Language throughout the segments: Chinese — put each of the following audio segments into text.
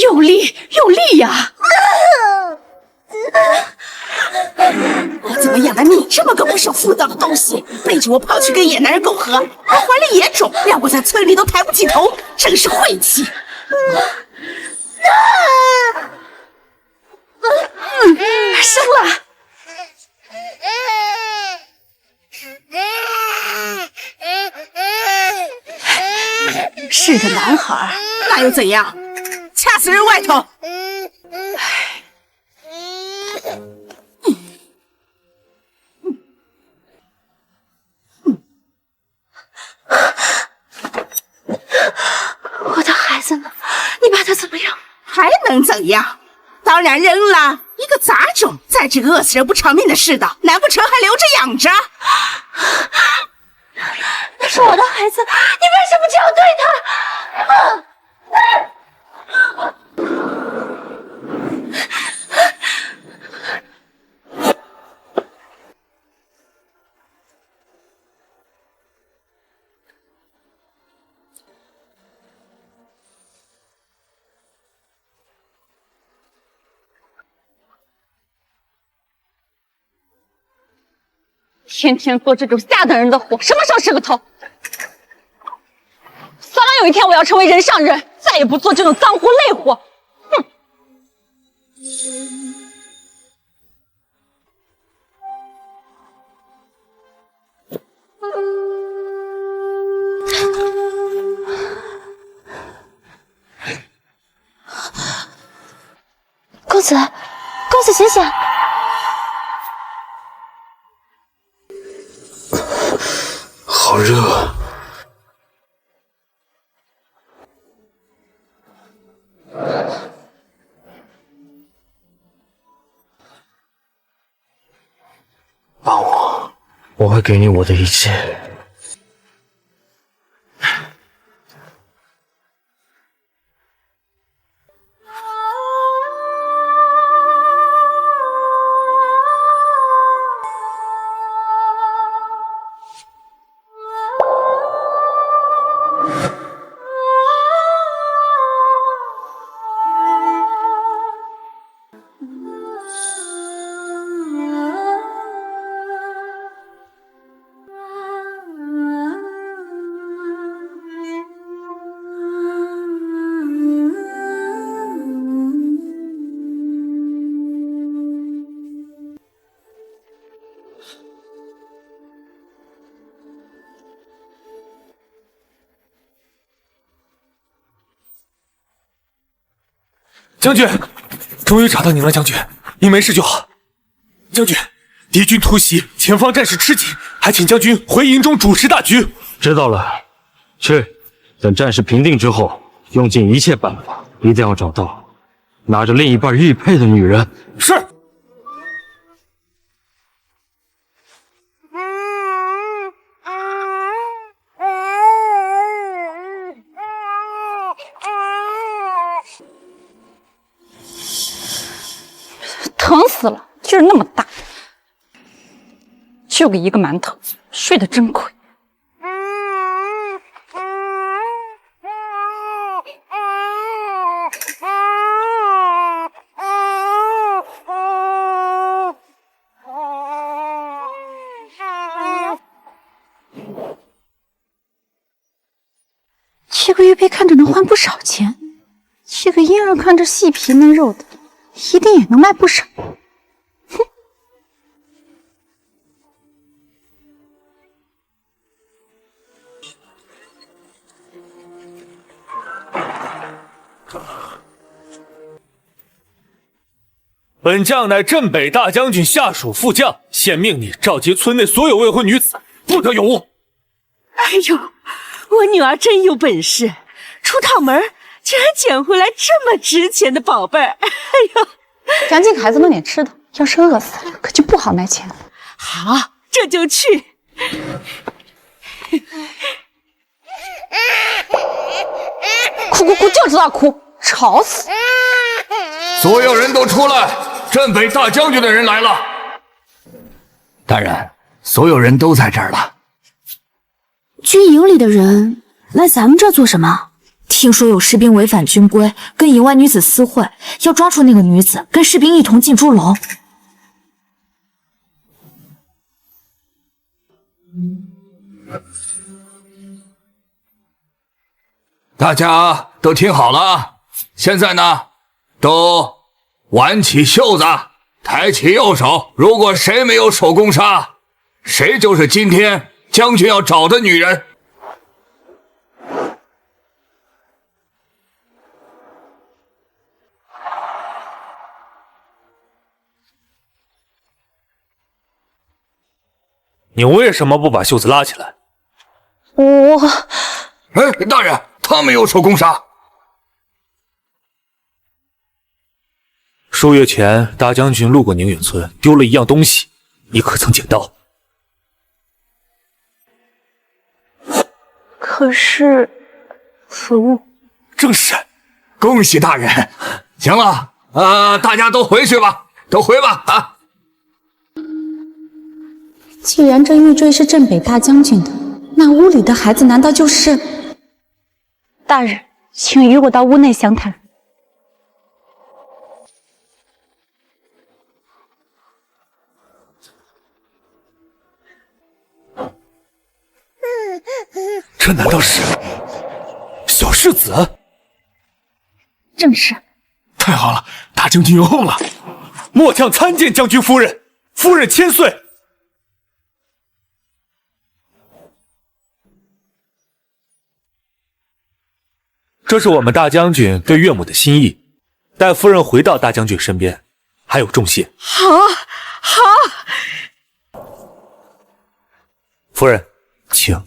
用力，用力呀！我怎么养了你这么个不守妇道的东西，背着我跑去跟野男人苟合，还怀了野种，让我在村里都抬不起头，真是晦气！生了。是个男孩，那又怎样？掐死人外头！我的孩子呢？你把他怎么样？还能怎样？当然扔了，一个杂种，在这个饿死人不偿命的世道，难不成还留着养着？那是我的孩子，你为什么这样对他？天天做这种下等人的活，什么时候是个头？早晚有一天我要成为人上人，再也不做这种脏活累活。哼！公子，公子醒醒！好热。帮我，我会给你我的一切。将军，终于找到您了，将军，您没事就好。将军，敌军突袭，前方战事吃紧，还请将军回营中主持大局。知道了，去，等战事平定之后，用尽一切办法，一定要找到拿着另一半玉佩的女人。是。疼死了，劲儿那么大，就个一个馒头，睡得真亏。这个玉佩看着能换不少钱，这个婴儿看着细皮嫩肉的，一定也能卖不少。哼！本将乃镇北大将军下属副将，现命你召集村内所有未婚女子，不得有误。哎呦，我女儿真有本事，出趟门竟然捡回来这么值钱的宝贝儿！哎呦，赶紧给孩子弄点吃的，要是饿死了，可就不好卖钱了。好，这就去。哭哭哭，就知道哭，吵死！所有人都出来！镇北大将军的人来了。大人，所有人都在这儿了。军营里的人来咱们这儿做什么？听说有士兵违反军规，跟营外女子私会，要抓住那个女子，跟士兵一同进猪笼。大家都听好了，现在呢，都挽起袖子，抬起右手。如果谁没有手攻杀，谁就是今天将军要找的女人。你为什么不把袖子拉起来？哎，大人，他没有手攻杀。数月前，大将军路过宁远村，丢了一样东西，你可曾捡到？可是服务。正是。恭喜大人。行了，大家都回去吧，都回吧啊。既然这玉坠是镇北大将军的，那屋里的孩子难道就是？大人，请与我到屋内详谈。这难道是小世子？正是。太好了，大将军有后了！末将参见将军夫人，夫人千岁。这是我们大将军对岳母的心意，待夫人回到大将军身边，还有重谢。好，夫人，请。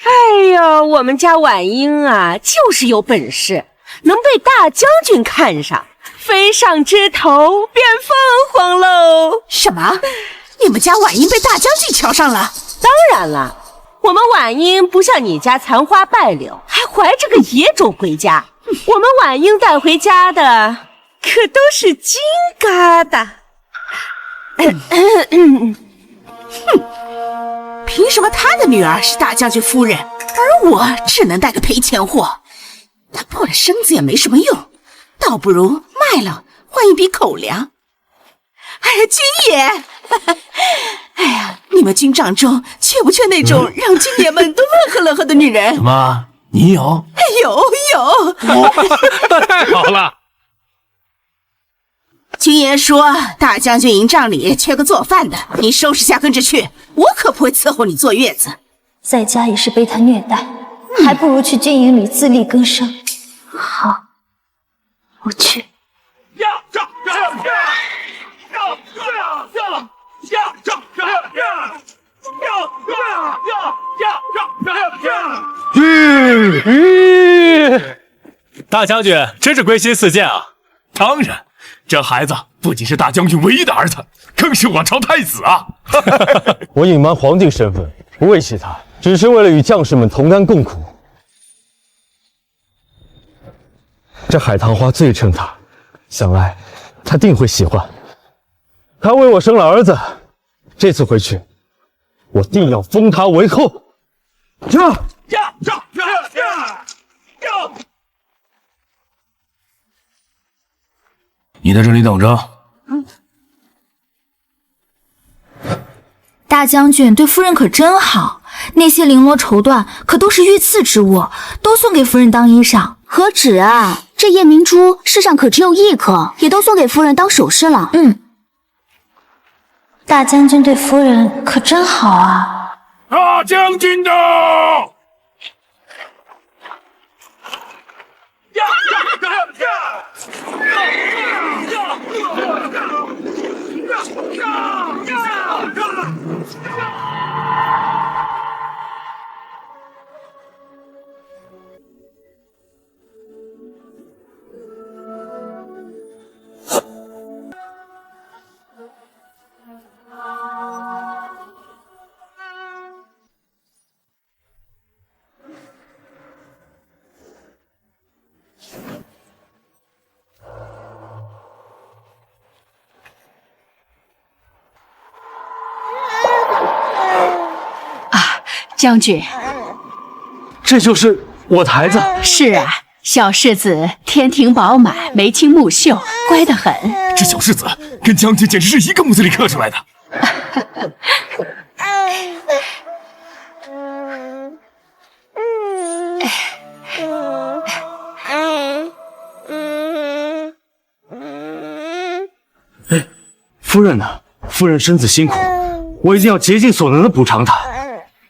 哎呦，我们家婉英啊，就是有本事，能被大将军看上，飞上枝头变凤凰喽！什么？你们家婉英被大将军瞧上了？当然了，我们婉英不像你家残花败柳，还怀着个野种回家。我们婉英带回家的可都是金疙瘩。凭什么他的女儿是大将军夫人，而我只能带个赔钱货？他破了身子也没什么用，倒不如卖了换一笔口粮。哎呀，军爷！哎呀，你们军帐中缺不缺那种让军爷们都乐呵乐呵的女人？什么？你有？有。太好了！军爷说大将军营帐里缺个做饭的，你收拾下跟着去，我可不会伺候你坐月子。在家也是被他虐待，还不如去军营里自力更生。好，我去。大将军真是归心似箭啊！当然，这孩子不仅是大将军唯一的儿子，更是我朝太子啊！我隐瞒皇帝身份，不为其他，只是为了与将士们同甘共苦。这海棠花最称他，想来他定会喜欢。他为我生了儿子，这次回去，我定要封他为后。你在这里等着。大将军对夫人可真好，那些绫罗绸缎可都是御赐之物，都送给夫人当衣裳。何止啊！这夜明珠世上可只有一颗，也都送给夫人当首饰了。大将军对夫人可真好啊！大将军的！将军，这就是我的孩子。是啊，小世子天庭饱满，眉清目秀，乖得很。这小世子跟将军简直是一个模子里刻出来的。夫人呢？夫人身子辛苦，我一定要竭尽所能的补偿她。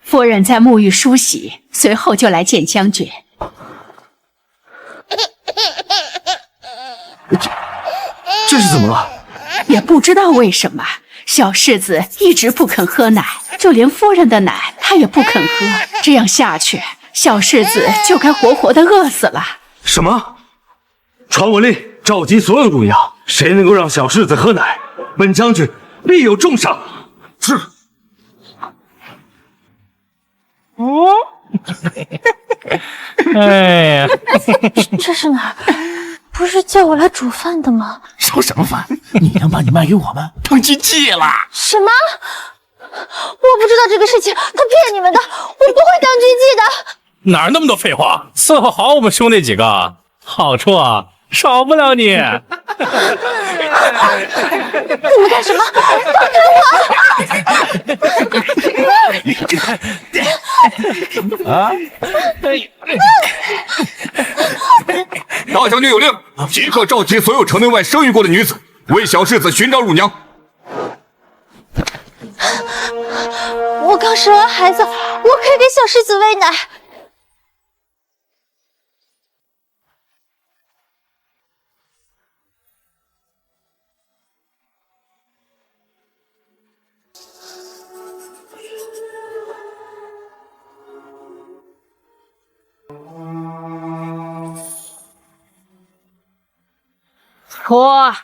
夫人在沐浴梳洗，随后就来见将军。这是怎么了？也不知道为什么，小世子一直不肯喝奶，就连夫人的奶他也不肯喝。这样下去，小世子就该活活的饿死了。什么？传我令，召集所有乳羊，谁能够让小世子喝奶，本将军必有重赏。是。哎呀，这是哪儿？不是叫我来煮饭的吗？烧什么饭？你能把你卖给我们？当军妓了？什么？我不知道这个事情，他骗你们的，我不会当军妓的。哪儿那么多废话？伺候好我们兄弟几个，好处啊少不了你。你们干什么？放开我！啊！大将军有令，即刻召集所有城内外生育过的女子，为小世子寻找乳娘。我刚生完孩子，我可以给小世子喂奶。脱！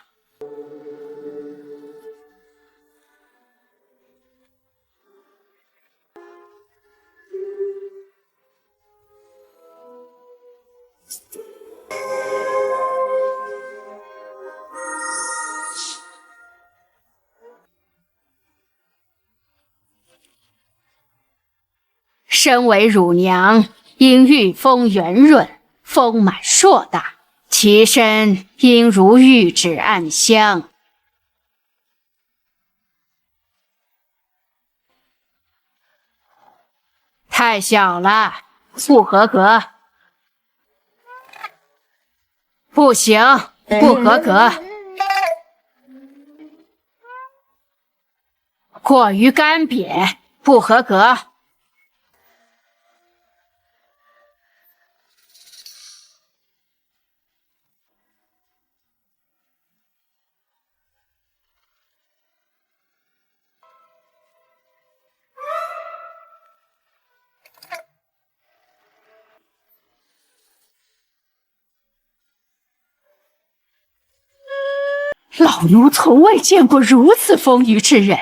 身为乳娘，应玉峰圆润，丰满硕大。其身应如玉指暗香，太小了，不合格。不行，不合格。过于干瘪，不合格。老奴从未见过如此丰腴之人，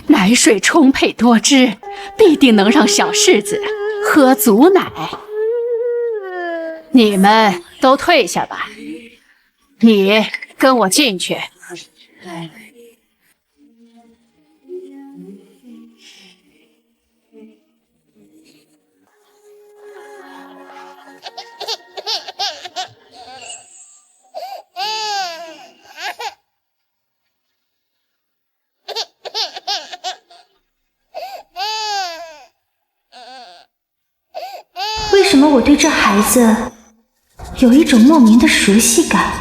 奶水充沛多汁，必定能让小世子喝足奶。你们都退下吧，你跟我进去。为什么我对这孩子有一种莫名的熟悉感？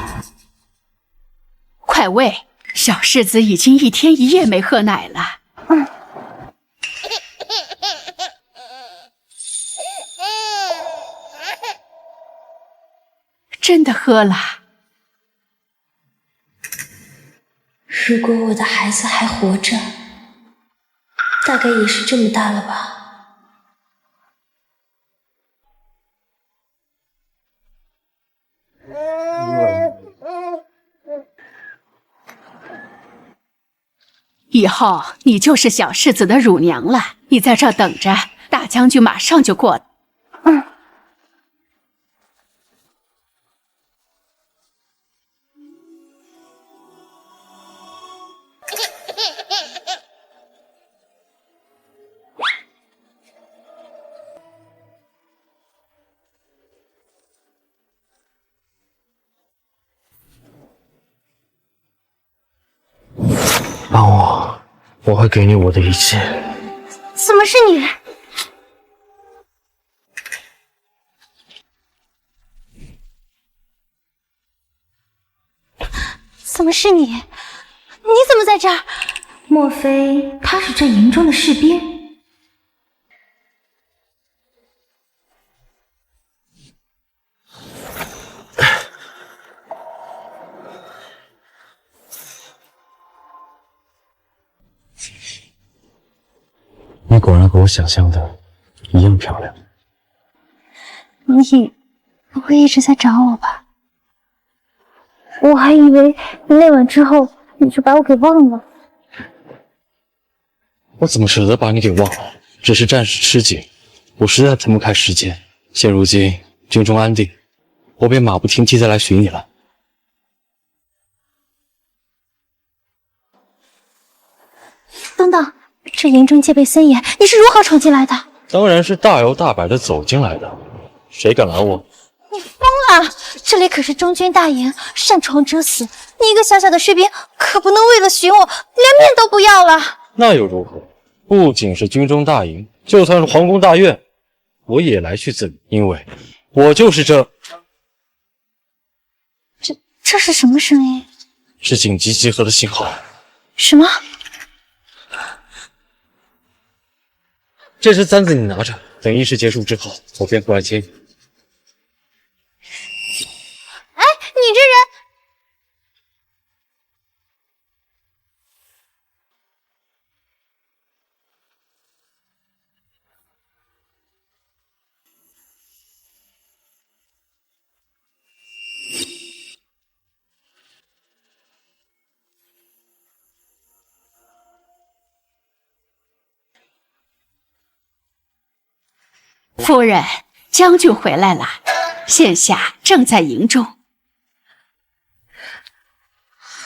快喂，小世子已经1天1夜没喝奶了。真的喝了。如果我的孩子还活着，大概也是这么大了吧。以后你就是小世子的乳娘了，你在这等着，大将军马上就过来。会给你我的一切。怎么是你？怎么是你？你怎么在这儿？莫非他是这营中的士兵？你果然和我想象的一样漂亮。你不会一直在找我吧？我还以为那晚之后你就把我给忘了。我怎么舍得把你给忘了？只是暂时吃紧，我实在腾不开时间。现如今军中安定，我便马不停蹄地来寻你了。等等，这营中戒备森严，你是如何闯进来的？当然是大摇大摆地走进来的，谁敢拦我？你疯了！这里可是中军大营，擅闯者死。你一个小小的士兵，可不能为了寻我，连命都不要了。那又如何？不仅是军中大营，就算是皇宫大院，我也来去自理，因为我就是这是什么声音？是紧急集合的信号。什么？这只簪子你拿着，等仪式结束之后，我便过来接你。哎，你这人！夫人，将军回来了，现下正在营中。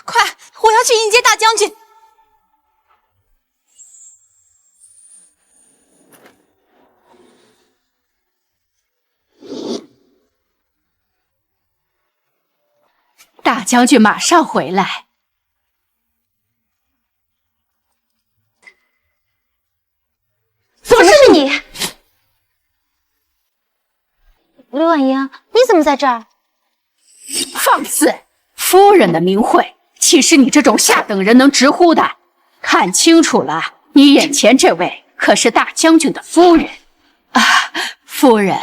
快，我要去迎接大将军。大将军马上回来。怎么是你？刘婉英，你怎么在这儿？放肆！夫人的名讳，岂是你这种下等人能直呼的？看清楚了，你眼前这位可是大将军的夫人啊！夫人，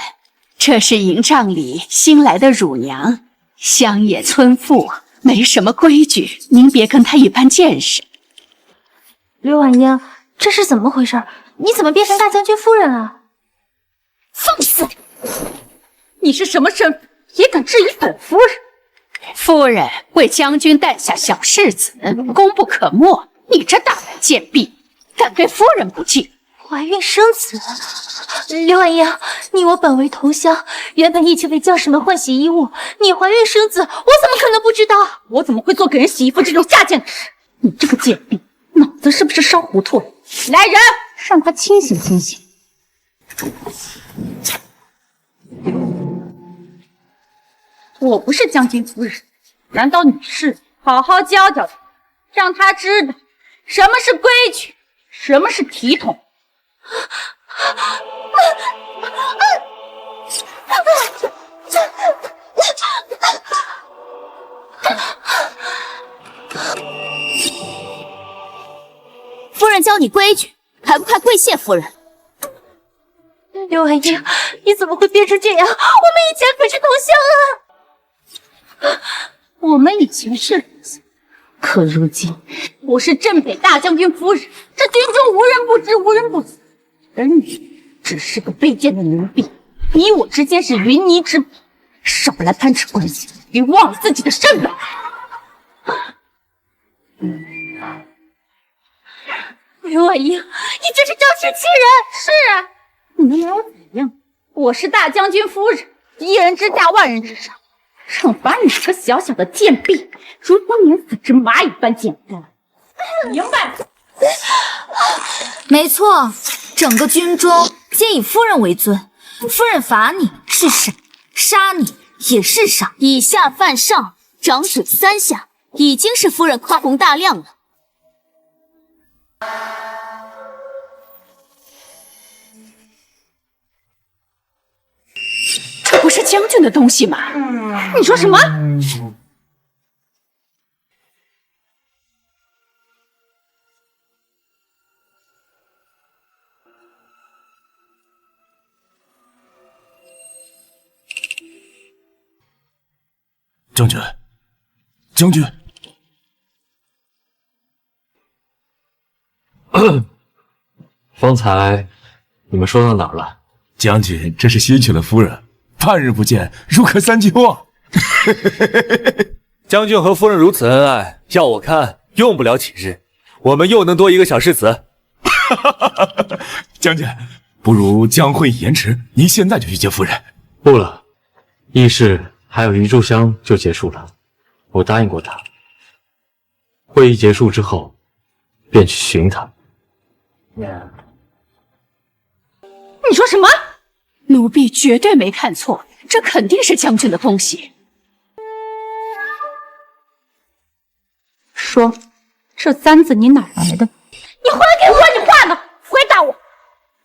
这是营帐里新来的乳娘，乡野村妇，没什么规矩，您别跟她一般见识。刘婉英，这是怎么回事？你怎么变成大将军夫人了？放肆！你是什么身份，也敢质疑本夫人？夫人为将军诞下小世子，功不可没。你这大胆贱婢，敢对夫人不敬！怀孕生子，刘婉英，你我本为同乡，原本一起为将士们换洗衣物。你怀孕生子，我怎么可能不知道？我怎么会做给人洗衣服这种下贱的事？你这个贱婢，脑子是不是烧糊涂了？来人，让他清醒清醒。我不是将军夫人，难道你是？好好教教他，让他知道什么是规矩，什么是体统。夫人教你规矩，还不快跪谢夫人！刘婉英，你怎么会变成这样？我们以前可是同乡啊！我们以前是同乡，可如今我是镇北大将军夫人，这军中无人不知，无人不晓。而你只是个卑贱的奴婢，你我之间是云泥之别，少来攀扯关系，别忘了自己的身份。刘婉英，你这是仗势欺人！是啊，你能拿我怎样？我是大将军夫人，一人之下，万人之上。惩罚你这个小小的贱婢，如同碾死只蚂蚁般简单，明白？没错，整个军中皆以夫人为尊，夫人罚你是傻，杀你也是傻。以下犯上，掌嘴3下，已经是夫人宽宏大量了。将军的东西吗？你说什么？将军，将军，方才你们说到哪儿了？将军这是心娶了夫人，半日不见，如隔三秋啊！将军和夫人如此恩爱，要我看用不了几日，我们又能多一个小世子。将军，不如将会议延迟，您现在就去接夫人。不了，议事还有一炷香就结束了，我答应过他。会议结束之后，便去寻他。你说什么？奴婢绝对没看错，这肯定是将军的东西。说，这簪子你哪来的？你还给我！你话呢？回答我！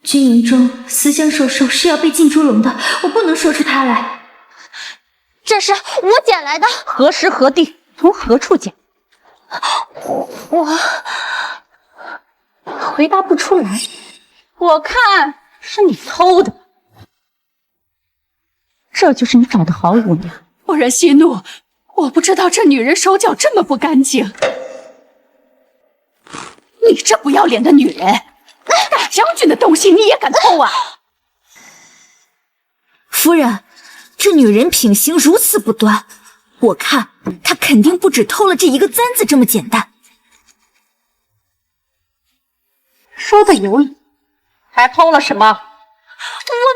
军营中私相授受是要被浸猪笼的，我不能说出它来。这是我捡来的。何时何地？从何处捡？我回答不出来。我看是你偷的。这就是你找的好舞娘。夫人息怒，我不知道这女人手脚这么不干净。你这不要脸的女人，大将军的东西你也敢偷啊？夫人，这女人品行如此不端，我看她肯定不止偷了这一个簪子这么简单。说的有理，还偷了什么？我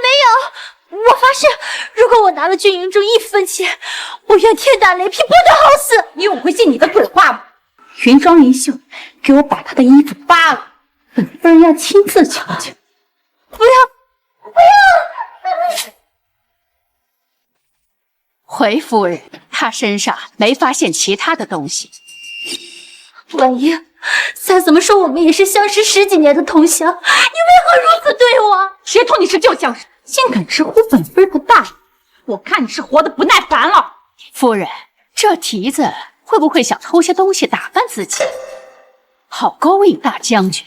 没有。我发誓，如果我拿了军营中1分钱，我愿天打雷劈，不得好死！你有回信你的鬼话吗？云庄灵秀，给我把她的衣服扒了，本夫人要亲自瞧瞧。不要，不要！回夫人，她身上没发现其他的东西。婉英，再怎么说我们也是相识10几年的同乡，你为何如此对我？谁托你是旧相识？竟敢直呼本夫人的大名，我看你是活得不耐烦了。夫人，这蹄子会不会想偷些东西打扮自己，好勾引大将军？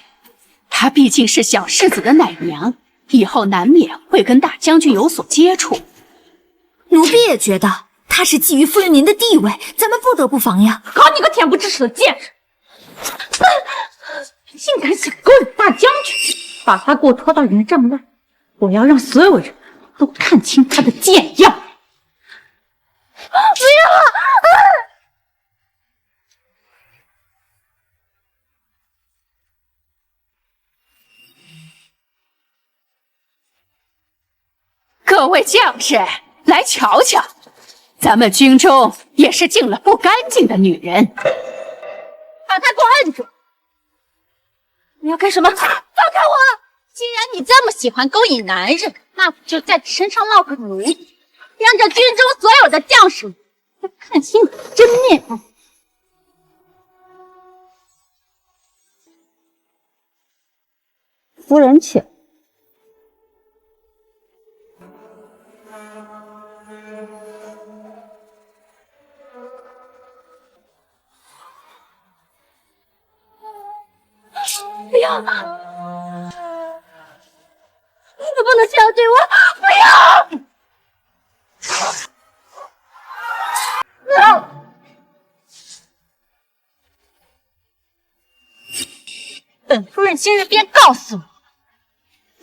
她毕竟是小世子的奶娘，以后难免会跟大将军有所接触。奴婢也觉得她是觊觎夫人您的地位，咱们不得不防呀。搞你个恬不知耻的贱人！竟敢想勾引大将军，把他给我拖到云帐外！我要让所有人都看清他的贱样！不要！各位将士，来瞧瞧，咱们军中也是进了不干净的女人，把他给我按住！你要干什么？放开我！既然你这么喜欢勾引男人，那我就在你身上烙个奴隶，让这军中所有的将士都看清你的真面目。夫人请。不要！你不能这样对我！不要！本夫人今日便告诉你，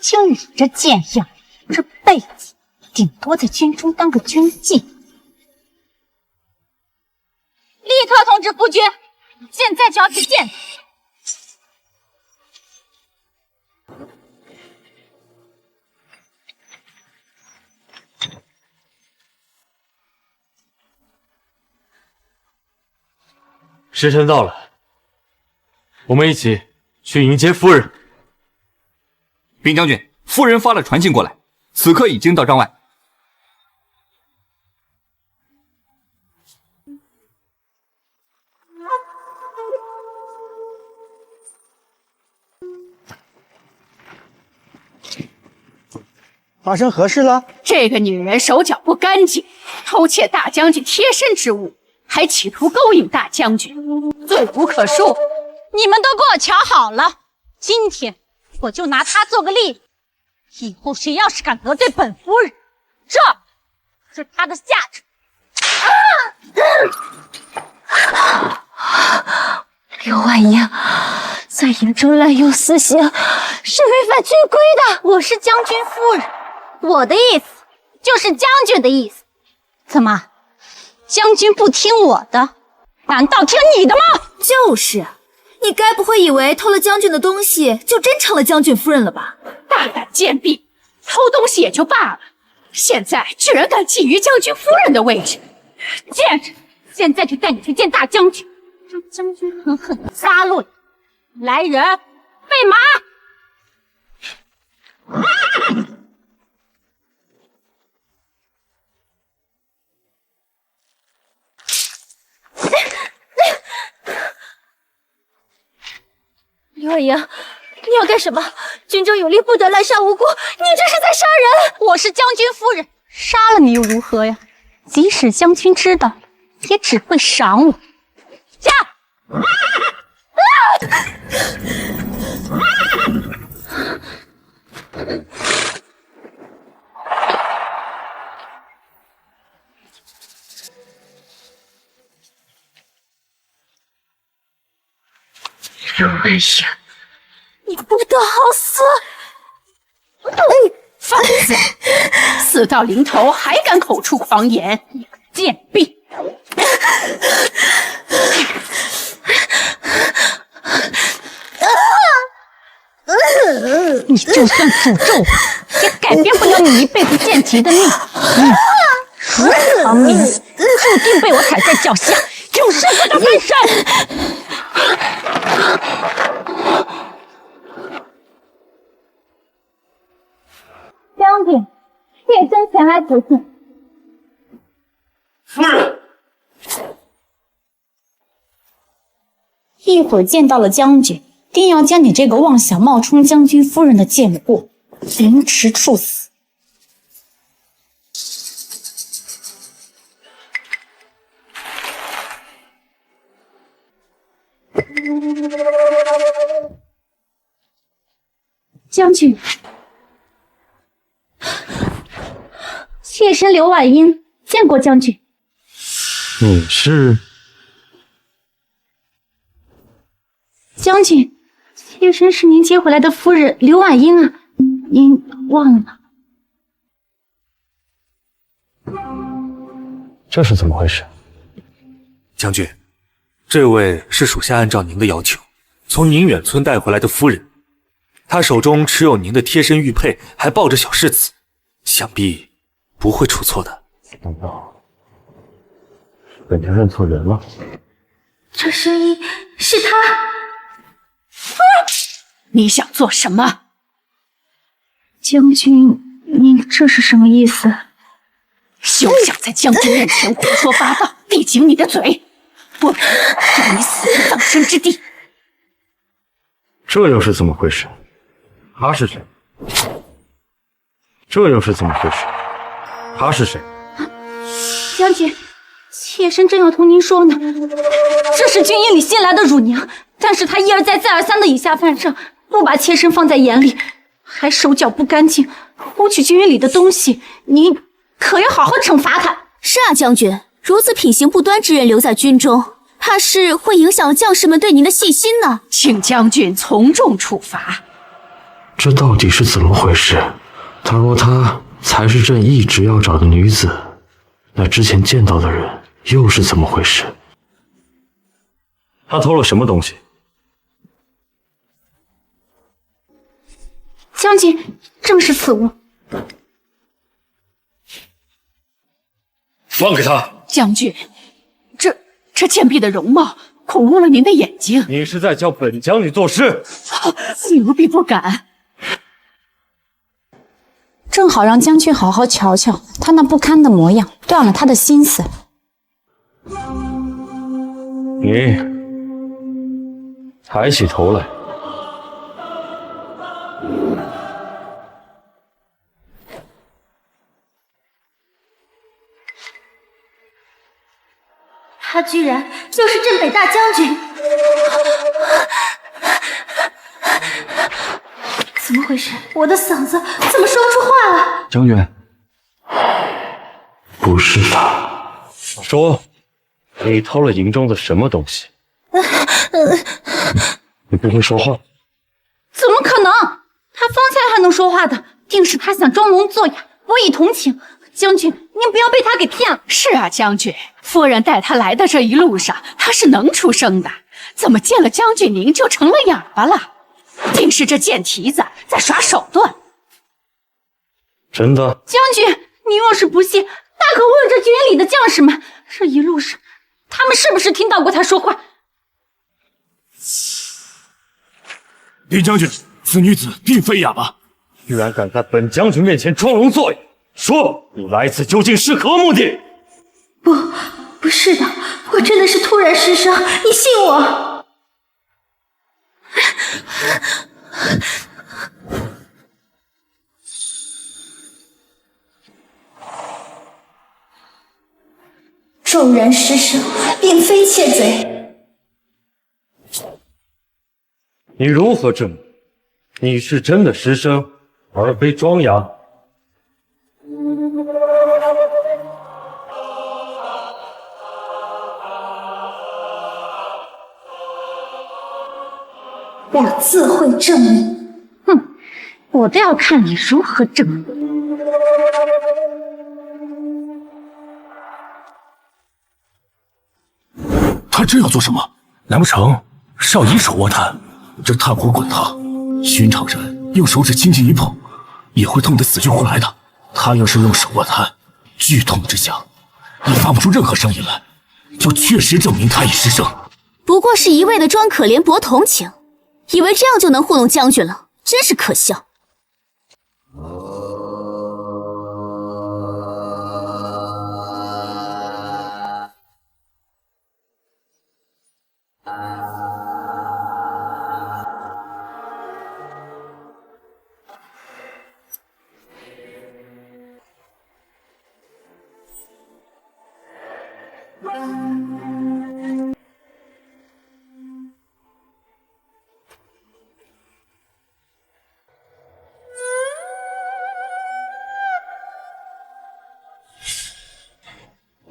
就你这贱样，这辈子顶多在军中当个军妓。立刻通知夫君，现在就要去见他。时辰到了，我们一起去迎接夫人。禀将军，夫人发了传信过来，此刻已经到帐外。发生何事了？这个女人手脚不干净，偷窃大将军贴身之物，还企图勾引大将军，罪无可恕。你们都给我瞧好了，今天我就拿她做个例子，以后谁要是敢得罪本夫人，这是她的下场。刘婉英在营中滥用私刑，是违反军规的。我是将军夫人，我的意思就是将军的意思。怎么，将军不听我的，难道听你的吗？就是，你该不会以为偷了将军的东西就真成了将军夫人了吧？大胆贱婢，偷东西也就罢了，现在居然敢觊觎将军夫人的位置，见着！现在就带你去见大将军，让将军狠狠地咂落你。来人，备马！刘婉莹，你要干什么？军中有令，不得滥杀无辜，你这是在杀人！我是将军夫人，杀了你又如何呀？即使将军知道，也只会赏我。驾！刘婉莹，你不得好死！放肆！死到临头还敢口出狂言，你个贱婢！你就算诅咒我，也改变不了你一辈子贱籍的命。如此亡命，注定被我踩在脚下，永世不得翻身。将军，妾身前来求见。夫人，一会儿见到了将军，定要将你这个妄想冒充将军夫人的贱货凌迟处死。将军，妾身刘婉英见过将军。你是？将军，妾身是您接回来的夫人刘婉英啊，您忘了？这是怎么回事？将军，这位是属下按照您的要求，从宁远村带回来的夫人。她手中持有您的贴身玉佩，还抱着小世子，想必不会出错的。难道本家认错人了？这声音是他。你想做什么？将军，您这是什么意思？休想在将军面前胡说八道，闭紧你的嘴，不然让你死无葬身之地。这又是怎么回事？他是谁？这又是怎么回事？他是谁？将军，妾身正要同您说呢。这是军营里新来的乳娘，但是她一而再再而三的以下犯上，不把妾身放在眼里，还手脚不干净，偷取军营里的东西，您可要好好惩罚她。是啊，将军，如此品行不端之人留在军中，怕是会影响将士们对您的信心呢。请将军从重处罚。这到底是怎么回事？倘若她才是朕一直要找的女子，那之前见到的人又是怎么回事？她偷了什么东西？将军，正是此物。放开她！将军，这贱婢的容貌恐误了您的眼睛。你是在教本将军做事？奴婢不敢。正好让将军好好瞧瞧他那不堪的模样，断了他的心思。你抬起头来。他居然就是镇北大将军！怎么回事？我的嗓子怎么说不出话了？将军，不是他。说，你偷了营中的什么东西？你不会说话？怎么可能？他方才还能说话的，定是他想装聋作哑，博以同情。将军，您不要被他给骗了。是啊，将军，夫人带他来的这一路上，他是能出声的，怎么见了将军您就成了哑巴了？定是这贱蹄子在耍手段。真的？将军，您若是不信，大可问这军营里的将士们，这一路上他们是不是听到过他说话？林将军，此女子并非哑巴，居然敢在本将军面前装聋作哑！说，你来此究竟是何目的？不是的，我真的是突然失声，你信我。骤然失声，并非窃贼。你如何证明你是真的失声，而非装哑？我自会证明。哼，我倒要看你如何证明。他这要做什么？难不成是要以手握炭？这炭火滚烫，寻常人用手指轻轻一碰，也会痛得死去活来的。他要是用手握炭，剧痛之下，也发不出任何声音来，就确实证明他已失声。不过是一味的装可怜博同情，以为这样就能糊弄将军了，真是可笑。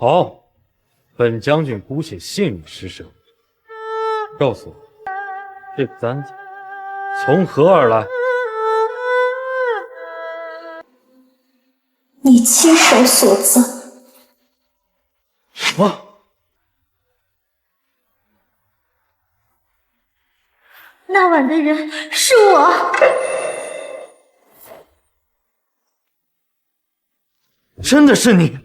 好，本将军姑且信你失声。告诉我，这个簪子从何而来？你亲手所赠。什么？那晚的人是我。真的是你？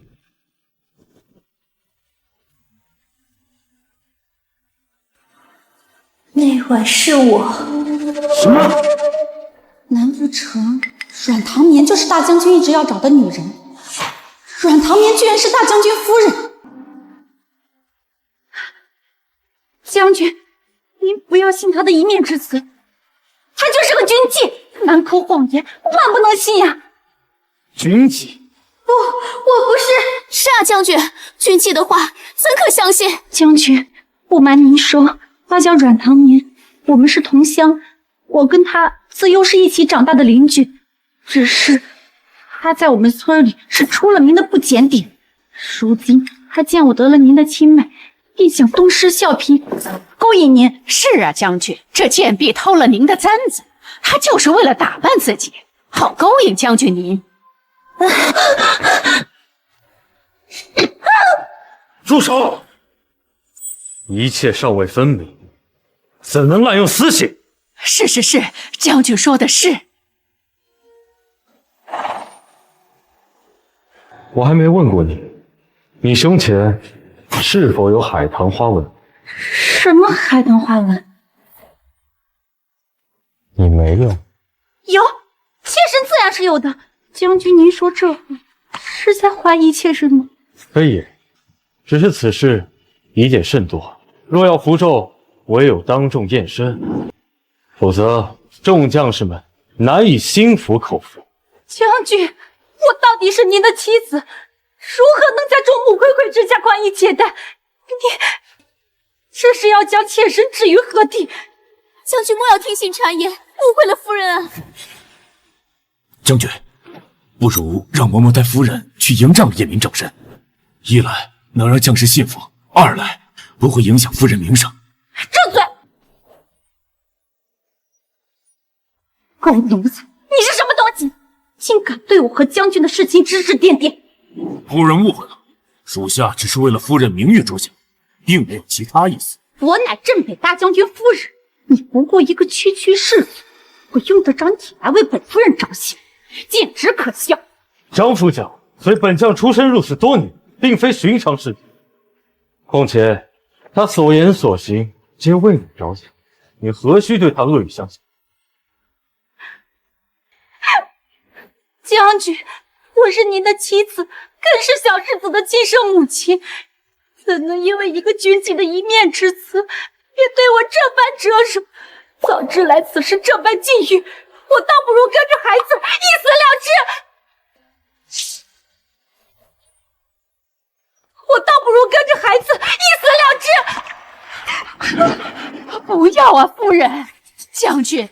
那晚是我。什么？难不成阮唐眠就是大将军一直要找的女人？阮唐眠居然是大将军夫人！将军，您不要信他的一面之词，他就是个军妓，满口谎言，万不能信呀！军妓？不，我不是。是啊，将军，军妓的话怎可相信？将军，不瞒您说，他叫阮唐眠，我们是同乡，我跟他自幼是一起长大的邻居，只是他在我们村里是出了名的不检点，如今他见我得了您的青睐，便想东施效颦，勾引您。是啊，将军，这贱婢偷了您的簪子，她就是为了打扮自己，好勾引将军您。住手！一切尚未分明，怎能滥用私刑？是，将军说的是。我还没问过你，你胸前是否有海棠花纹？什么海棠花纹？你没有？有，妾身自然是有的。将军，您说这话是在怀疑妾身吗？非也，只是此事疑点甚多，若要符咒，唯有当众验身，否则众将士们难以心服口服。将军，我到底是您的妻子，如何能在众目睽睽之下宽衣解带？这是要将妾身置于何地？将军莫要听信谗言，误会了夫人啊！将军，不如让嬷嬷带夫人去迎战叶明正身，一来能让将士信服，二来不会影响夫人名声。住嘴！狗奴才，你是什么东西？竟敢对我和将军的事情指指点点！夫人误会了，属下只是为了夫人名誉着想，并没有其他意思。我乃镇北大将军夫人，你不过一个区区世子，我用得着你来为本夫人着想，简直可笑！张副将随本将出身入仕多年，并非寻常士子。况且他所言所行皆为你着想，你何须对他恶语相向？将军，我是您的妻子，更是小世子的亲生母亲，怎能因为一个军妓的一面之词，便对我这般折辱？早知来此时这般境遇，我倒不如跟着孩子一死了之。我倒不如跟着孩子一死了之。不要啊，夫人！将军，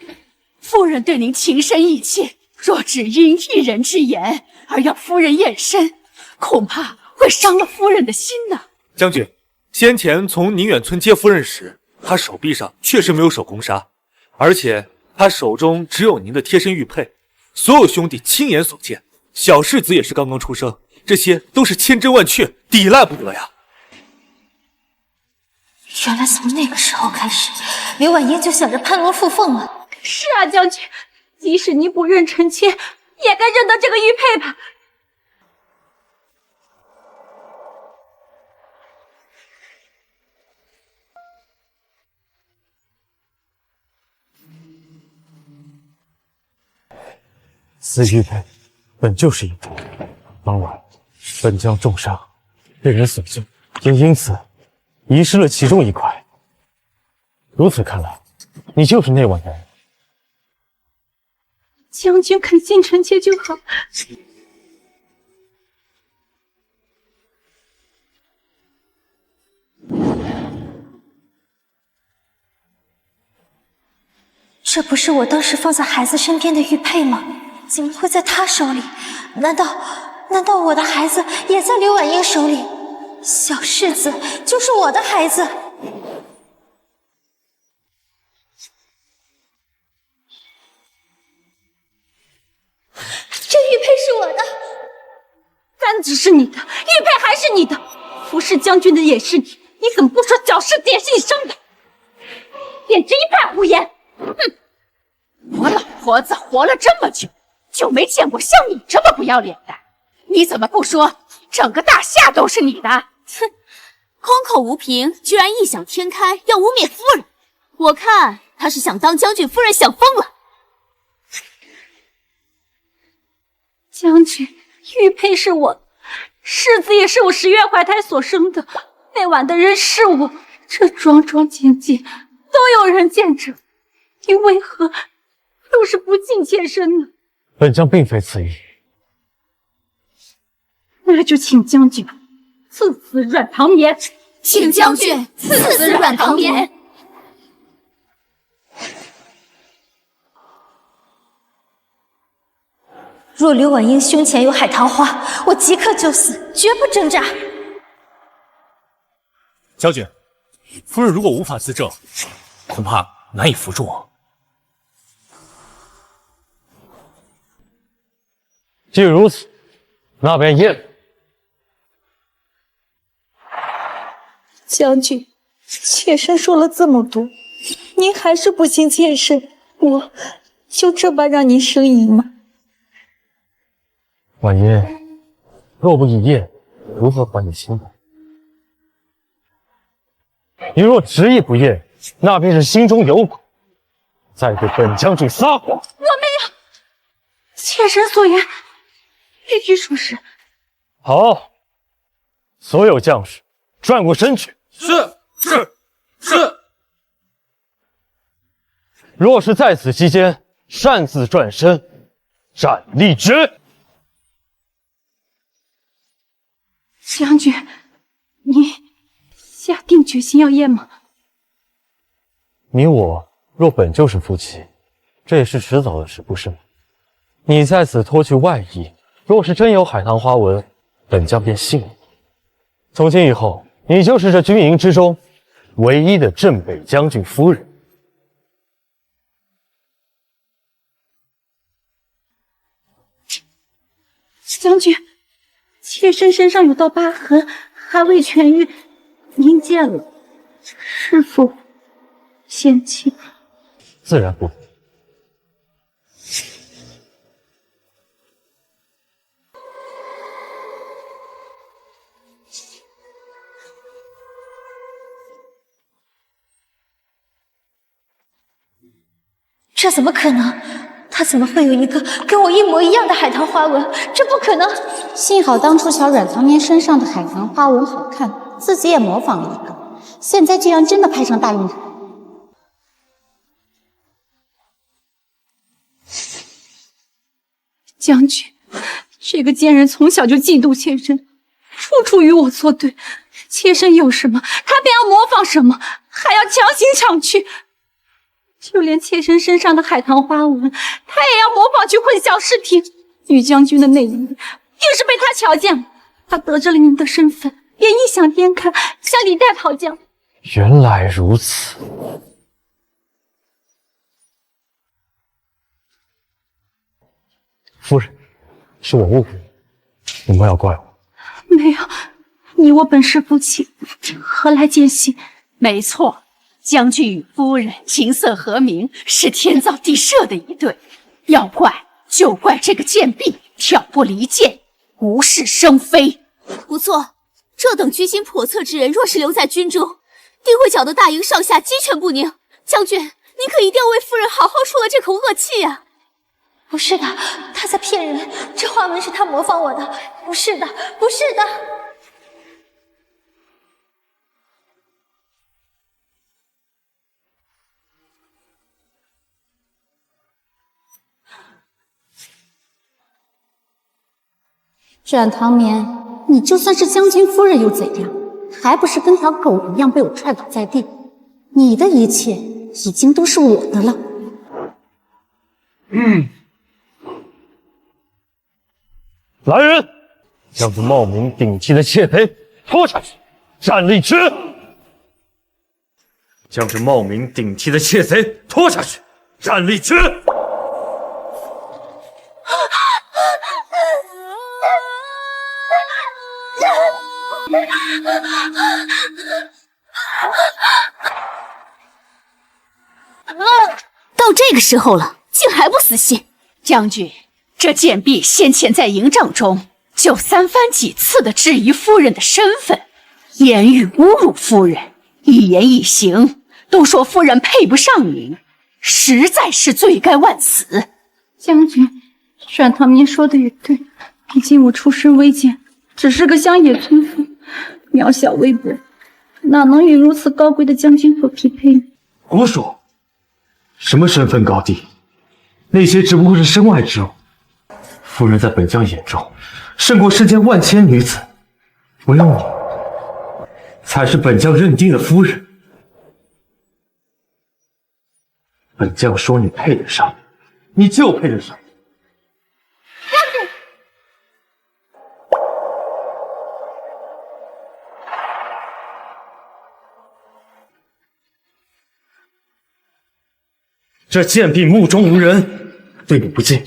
夫人对您情深意切，若只因一人之言而要夫人验身，恐怕会伤了夫人的心呢。将军，先前从宁远村接夫人时，他手臂上确实没有手工纱，而且他手中只有您的贴身玉佩，所有兄弟亲眼所见，小世子也是刚刚出生，这些都是千真万确，抵赖不得呀。原来从那个时候开始，刘婉英就想着攀龙附凤了。是啊，将军，即使你不认臣妾，也该认得这个玉佩吧？此玉佩本就是一枚，当晚本将重伤，被人所救，也因此遗失了其中一块。如此看来，你就是那晚的人。将军肯信臣妾就好。这不是我当时放在孩子身边的玉佩吗？怎么会在他手里？难道我的孩子也在刘婉英手里？小世子就是我的孩子。这玉佩是我的，簪子是你的，玉佩还是你的，服侍将军的也是你，你怎么不说小世子也是你生的？简直一派胡言！哼，我老婆子活了这么久，就没见过像你这么不要脸的。你怎么不说整个大夏都是你的？哼，空口无凭，居然异想天开，要污蔑夫人。我看他是想当将军夫人想疯了。将军，玉佩是我，世子也是我10月怀胎所生的，那晚的人是我，这桩桩件件都有人见证，你为何又是不敬妾身呢？本将并非此意。那就请将军赐死软糖绵，请将军赐死软糖绵。若刘婉英胸前有海棠花，我即刻就死，绝不挣扎。将军，夫人如果无法自证，恐怕难以服众。既如此，那便验。将军，妾身说了这么多，您还是不信妾身，我就这般让您生疑吗？婉英，若不一验，如何还你清白？你若执意不验，那便是心中有鬼，再对本将军撒谎。我没有，妾身所言必须属实。好，所有将士转过身去。是。若是在此期间擅自转身，斩立之。将军，你下定决心要验吗？你我若本就是夫妻，这也是迟早的事，不是吗？你在此脱去外衣，若是真有海棠花纹，本将便信你。从今以后，你就是这军营之中唯一的镇北将军夫人。将军，妾身身上有道疤痕，还未痊愈，您见了，是否嫌弃？自然不。这怎么可能？他怎么会有一个跟我一模一样的海棠花纹？这不可能！幸好当初小阮唐眠身上的海棠花纹好看，自己也模仿了一个，现在竟然真的派上大用场。将军，这个贱人从小就嫉妒妾身，处处与我作对。妾身有什么，他便要模仿什么，还要强行抢去。就连妾身身上的海棠花纹，他也要模仿去混淆视听。女将军的内衣，硬是被他瞧见了。他得知了您的身份，便异想天开，向李代讨教。原来如此。夫人，是我误会你，你莫要怪我。没有，你我本是夫妻，何来奸细？没错。将军与夫人琴瑟和鸣，是天造地设的一对。要怪就怪这个贱婢挑拨离间，无事生非。不错，这等居心叵测之人，若是留在军中，定会搅得大营上下鸡犬不宁。将军，您可一定要为夫人好好出了这口恶气呀！不是的，他在骗人，这花纹是他模仿我的，不是的，不是的。阮唐眠，你就算是将军夫人又怎样？还不是跟条狗一样被我踹倒在地？你的一切已经都是我的了。来人，将这冒名顶替的窃贼拖下去，斩立决！将这冒名顶替的窃贼拖下去，斩立决！到这个时候了，竟还不死心！将军，这贱婢先前在营帐中就三番几次的质疑夫人的身份，言语侮辱夫人，一言一行都说夫人配不上您，实在是罪该万死。将军，阮唐眠说的也对，毕竟我出身微贱，只是个乡野村妇，渺小微薄，哪能与如此高贵的将军所匹配呢？胡说！什么身份高低，那些只不过是身外之物。夫人在本将眼中，胜过世间万千女子，唯有你才是本将认定的夫人。本将说你配得上，你就配得上。这贱婢目中无人，对你不敬，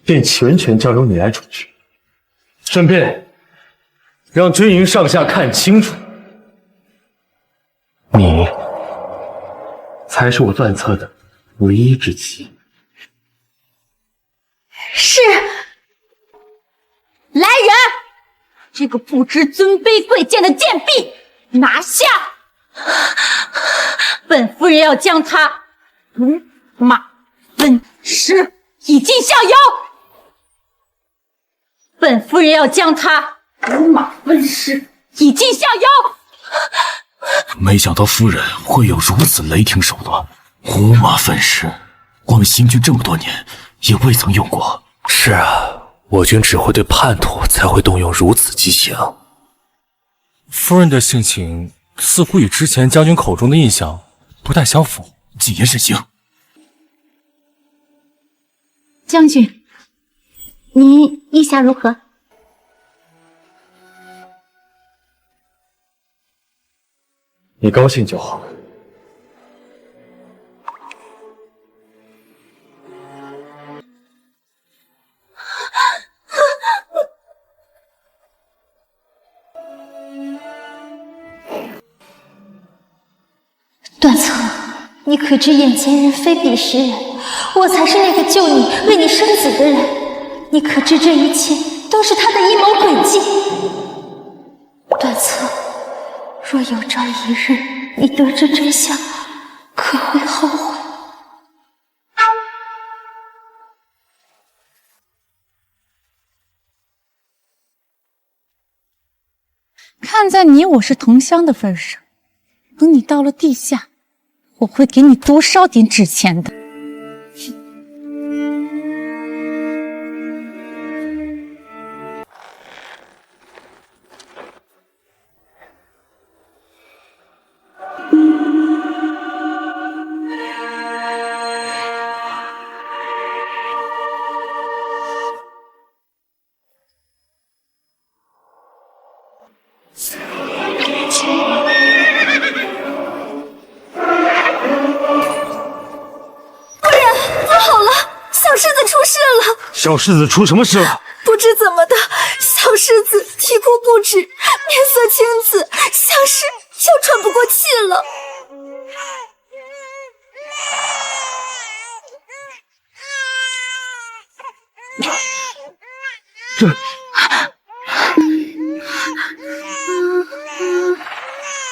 便全权交由你来处置。顺便让军营上下看清楚，你才是我断策的唯一之妻。是。来人，这个不知尊卑贵贱的贱婢拿下！本夫人要将她毒马分尸，以儆效尤。本夫人要将她毒马分尸，以儆效尤。没想到夫人会有如此雷霆手段，五马分尸，我们行军这么多年也未曾用过。是啊，我军只会对叛徒才会动用如此激情。夫人的性情似乎与之前将军口中的印象不太相符。谨言慎行。将军，您意下如何？你高兴就好。段策，你可知眼前人非彼时人，我才是那个救你、为你生子的人。你可知这一切都是他的阴谋诡计？段策，若有朝一日你得知真相，可会后悔？看在你我是同乡的份上，等你到了地下，我会给你多烧点纸钱的。小世子出什么事了？不知怎么的，小世子啼哭不止，面色青紫，像是要喘不过气了。这……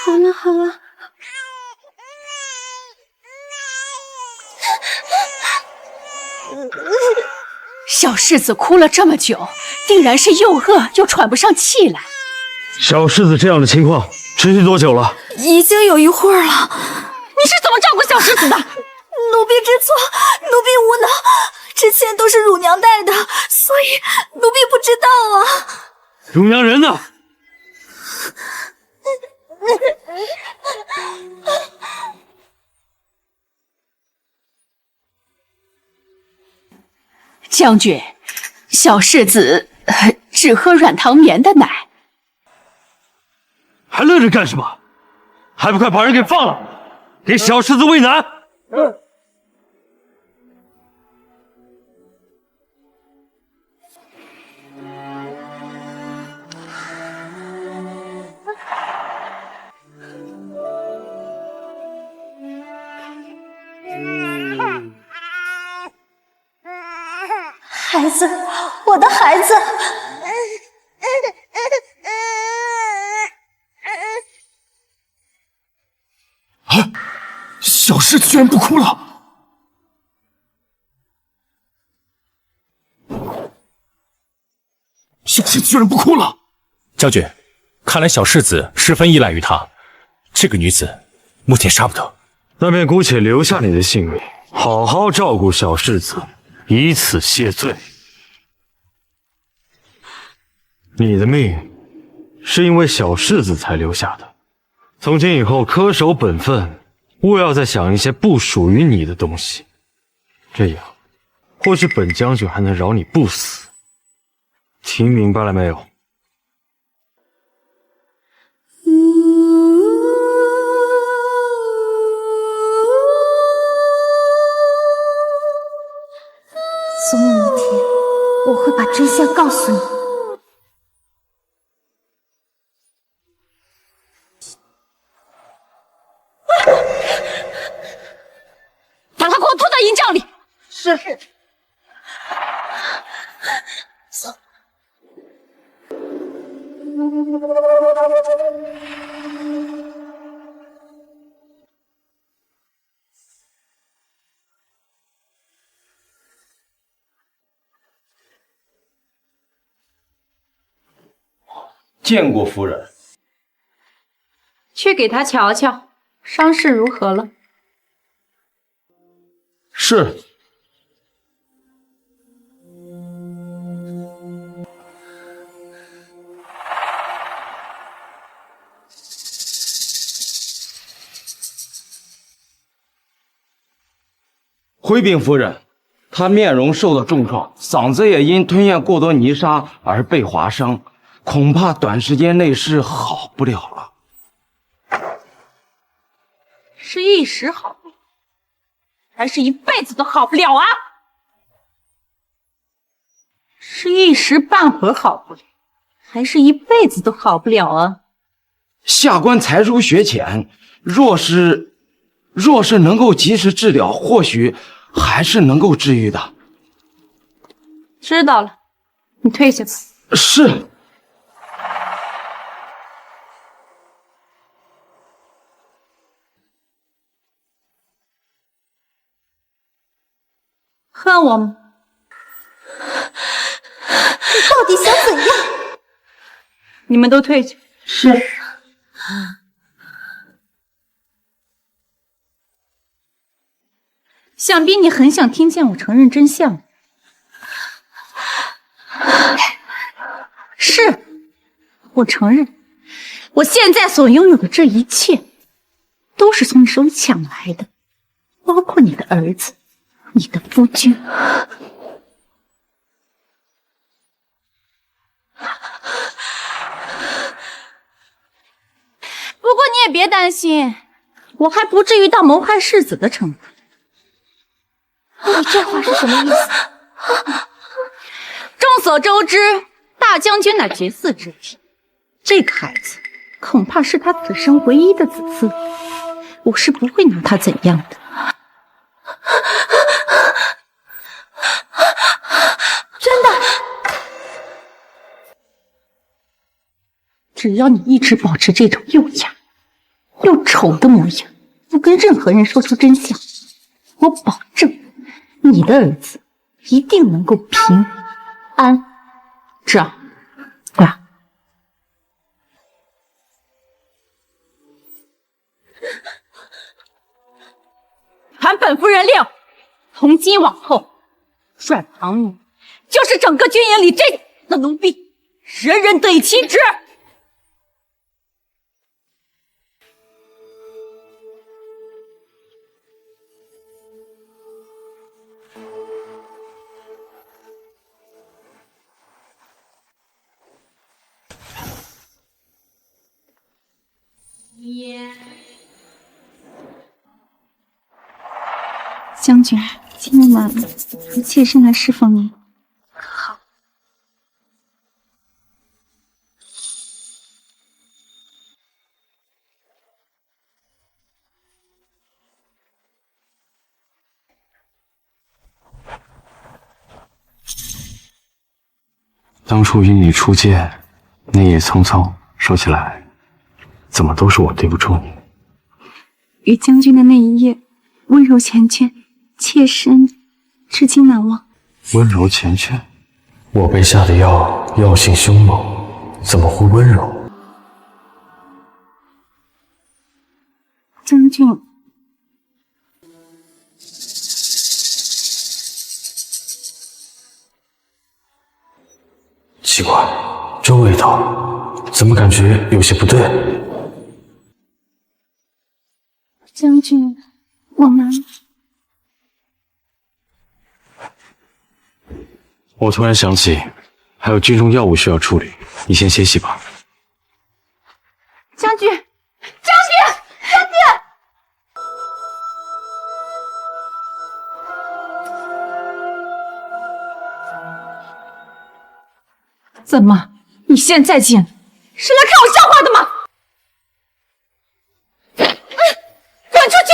好了好了。小世子哭了这么久，定然是又饿又喘不上气来。小世子这样的情况持续多久了？已经有一会儿了。你是怎么照顾小世子的？奴婢知错，奴婢无能，之前都是乳娘带的，所以奴婢不知道啊。乳娘人呢？将军，小世子只喝软糖绵的奶。还愣着干什么？还不快把人给放了，给小世子喂奶！孩子，我的孩子。啊！小世子居然不哭了！小世子居然不哭了！将军，看来小世子十分依赖于他，这个女子目前杀不得。那便姑且留下你的性命，好好照顾小世子，以此谢罪。你的命是因为小世子才留下的，从今以后恪守本分，勿要再想一些不属于你的东西，这样或许本将军还能饶你不死。听明白了没有？总有一天，我会把真相告诉你。把他给我拖到营帐里。是。见过夫人。去给他瞧瞧，伤势如何了？是。回禀夫人，他面容受到重创，嗓子也因吞咽过多泥沙而被划伤，恐怕短时间内是好不了了。是一时好不了，还是一辈子都好不了啊？是一时半会儿好不了，还是一辈子都好不了啊？下官才疏学浅，若是能够及时治疗，或许还是能够治愈的。知道了，你退下吧。是。恨我吗？你到底想怎样？你们都退去。是。想必你很想听见我承认真相。是，我承认，我现在所拥有的这一切，都是从你手里抢来的，包括你的儿子，你的夫君。不过你也别担心，我还不至于到谋害世子的程度。你这话是什么意思？众所周知，大将军乃绝嗣之体，这个孩子恐怕是他此生唯一的子嗣，我是不会拿他怎样的。真的？只要你一直保持这种又哑又丑的模样，不跟任何人说出真相，我保证你的儿子一定能够平安长大。传本夫人令，从今往后，阮庞奴就是整个军营里最的奴婢，人人得以其职。将军，今天晚由妾身来侍奉您。好。当初与你初见，那夜匆匆，说起来，怎么都是我对不住你。与将军的那一夜，温柔缱绻，妾身至今难忘。温柔缱绻，我被下的药性凶猛，怎么会温柔？将军，奇怪，这味道怎么感觉有些不对？将军，我们……我突然想起，还有军中药物需要处理，你先歇息吧。将军，将军，将军！怎么？你现在进来，是来看我笑话的吗？滚出去！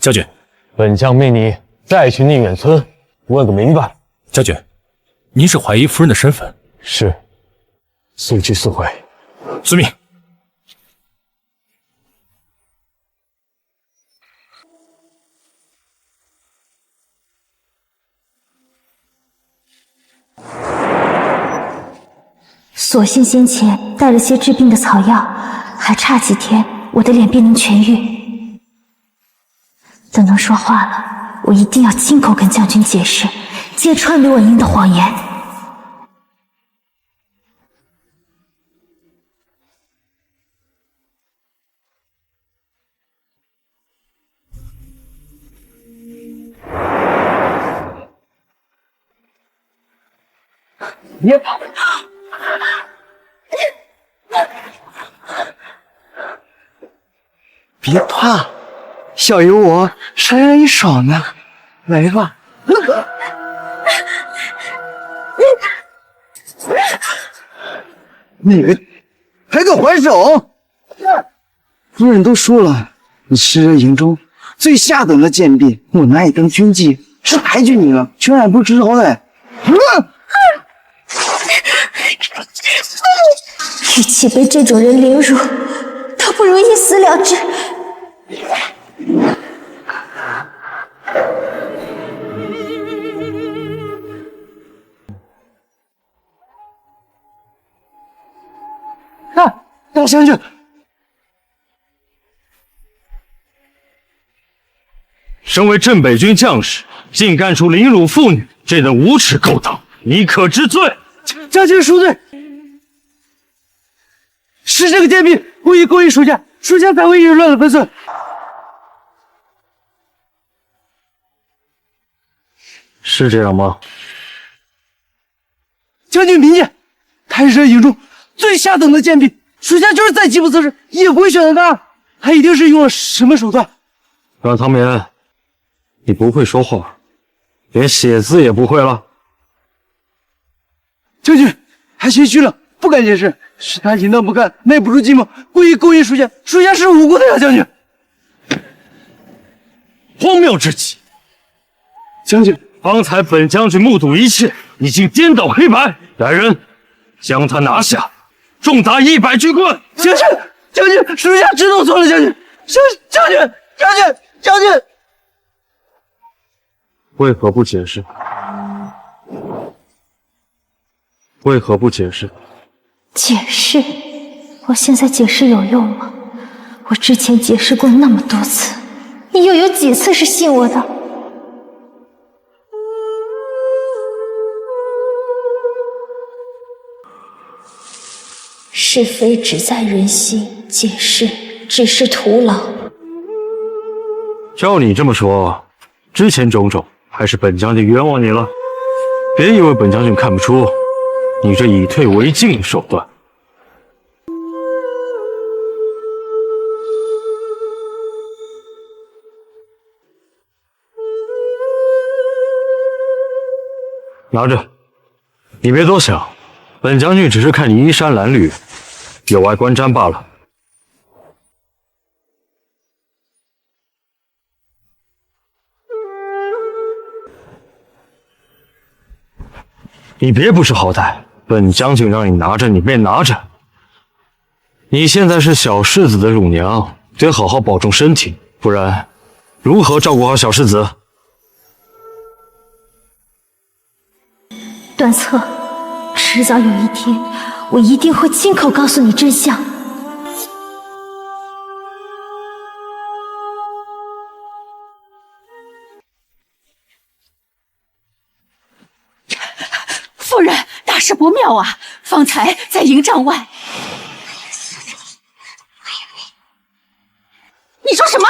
将军，本将命你再去宁远村问个明白。将军，您是怀疑夫人的身份？是，速去速回。遵命。所幸先前带了些治病的草药，还差几天我的脸便能痊愈。等能说话了，我一定要亲口跟将军解释，揭穿吕婉英的谎言。别跑！别怕，小有我谁让你爽呢？来吧！那个还敢还手？夫人都说了，你是这营中最下等的贱婢，我拿你当军妓，是抬举你了，却还不知好歹。与其被这种人凌辱，倒不如一死了之。大将军，身为镇北军将士，竟干出凌辱妇女这等无耻勾当，你可知罪？将军恕罪，是这个贱婢故意勾引属下，属下才会淫乱了分寸。是这样吗？将军明鉴，她是这营中最下等的贱婢，属下就是再饥不择食，也不会选择她。她一定是用了什么手段。阮唐眠，你不会说话，连写字也不会了。将军还谦虚了，不敢解释，是他淫荡不堪，耐不住寂寞，故意勾引属下，属下是无辜的呀，将军。荒谬至极！将军，方才本将军目睹一切，你竟颠倒黑白！来人，将他拿下，重打100军棍！将军，属下知道错了，将军，将军。为何不解释？为何不解释？解释？我现在解释有用吗？我之前解释过那么多次，你又有几次是信我的？是非只在人心，解释只是徒劳。照你这么说，之前种种还是本将军冤枉你了。别以为本将军看不出你这以退为进的手段。拿着，你别多想，本将军只是看你衣衫褴褛，有碍观瞻罢了。你别不识好歹，本将军让你拿着，你便拿着。你现在是小世子的乳娘，得好好保重身体，不然如何照顾好小世子？段策，迟早有一天，我一定会亲口告诉你真相。夫人，大事不妙啊！方才在营帐外，你说什么？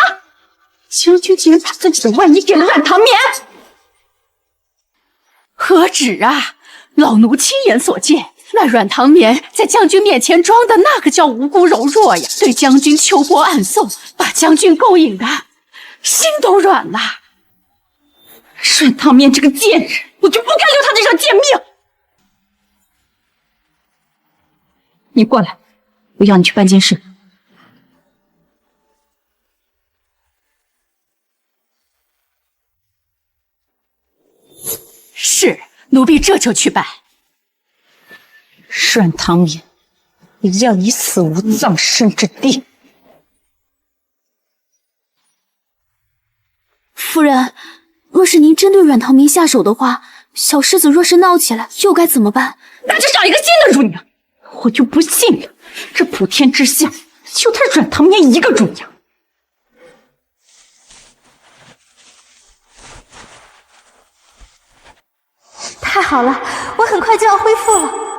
将军竟然把自己的外衣给了阮唐眠？何止啊！老奴亲眼所见，那阮唐眠在将军面前装的那个叫无辜柔弱呀，对将军秋波暗送，把将军勾引的心都软了。阮唐眠这个贱人，我就不该留他这条贱命！你过来，我要你去办件事。是，奴婢这就去办。阮唐眠，你要以死无葬身之地！夫人，若是您真对阮唐眠下手的话，小世子若是闹起来，又该怎么办？那就找一个新的乳娘！我就不信了，这普天之下就他阮唐眠一个乳娘。太好了，我很快就要恢复了。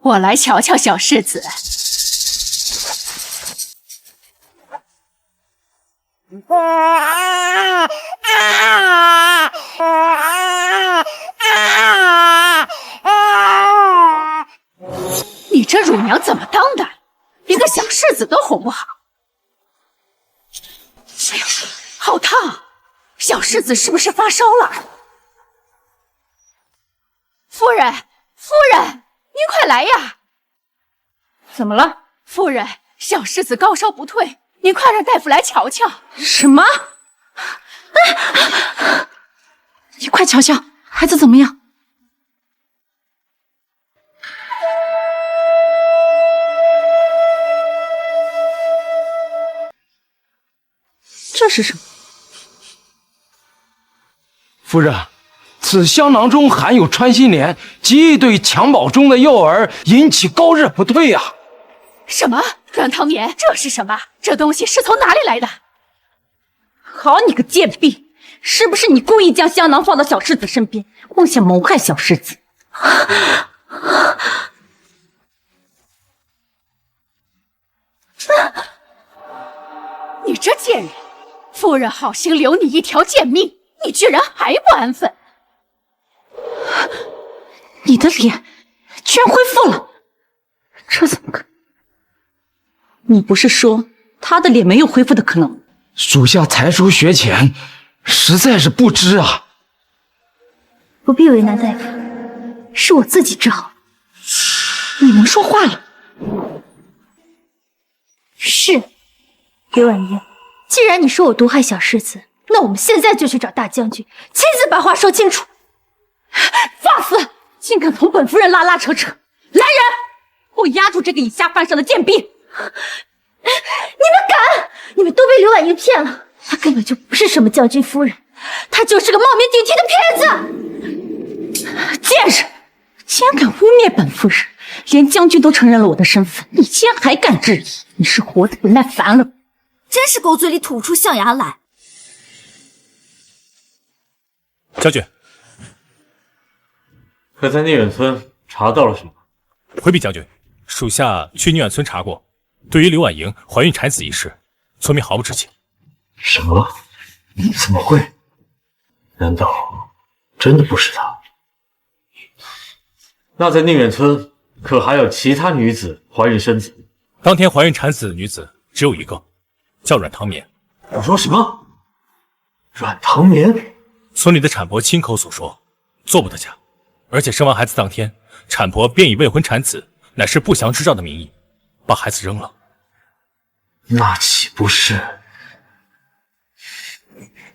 我来瞧瞧小世子。你这乳娘怎么当的？连个小世子都哄不好。哎呦，好烫！小世子是不是发烧了？夫人，夫人，您快来呀！怎么了？夫人，小世子高烧不退，您快让大夫来瞧瞧。什么？你快瞧瞧，孩子怎么样？这是什么？夫人，此香囊中含有穿心莲，极易对襁褓中的幼儿引起高热不退啊！什么软糖棉？这是什么？这东西是从哪里来的？好你个贱婢，是不是你故意将香囊放到小世子身边，妄想谋害小世子？你这贱人！夫人好心留你一条贱命，你居然还不安分！你的脸居然恢复了，这怎么可能？你不是说他的脸没有恢复的可能？属下才疏学浅，实在是不知啊。不必为难大夫，是我自己治好。你能说话了？是，刘婉莹，既然你说我毒害小世子，那我们现在就去找大将军，亲自把话说清楚。放肆！竟敢同本夫人拉拉扯扯！来人，给我压住这个以下犯上的贱婢！你们敢！你们都被刘婉莹骗了，她根本就不是什么将军夫人，她就是个冒名顶替的骗子！贱人，竟然敢污蔑本夫人，连将军都承认了我的身份，你竟然还敢质疑？你是活得不耐烦了？真是狗嘴里吐出象牙来！将军，可在宁远村查到了什么？回禀将军，属下去宁远村查过，对于刘婉莹怀孕产子一事，村民毫不知情。什么？怎么会？难道真的不是她？那在宁远村可还有其他女子怀孕生子？当天怀孕产子的女子只有一个，叫阮唐棉。我说什么？阮唐棉？村里的产婆亲口所说，做不得假。而且生完孩子当天，产婆便以未婚产子乃是不祥之兆的名义，把孩子扔了。那岂不是？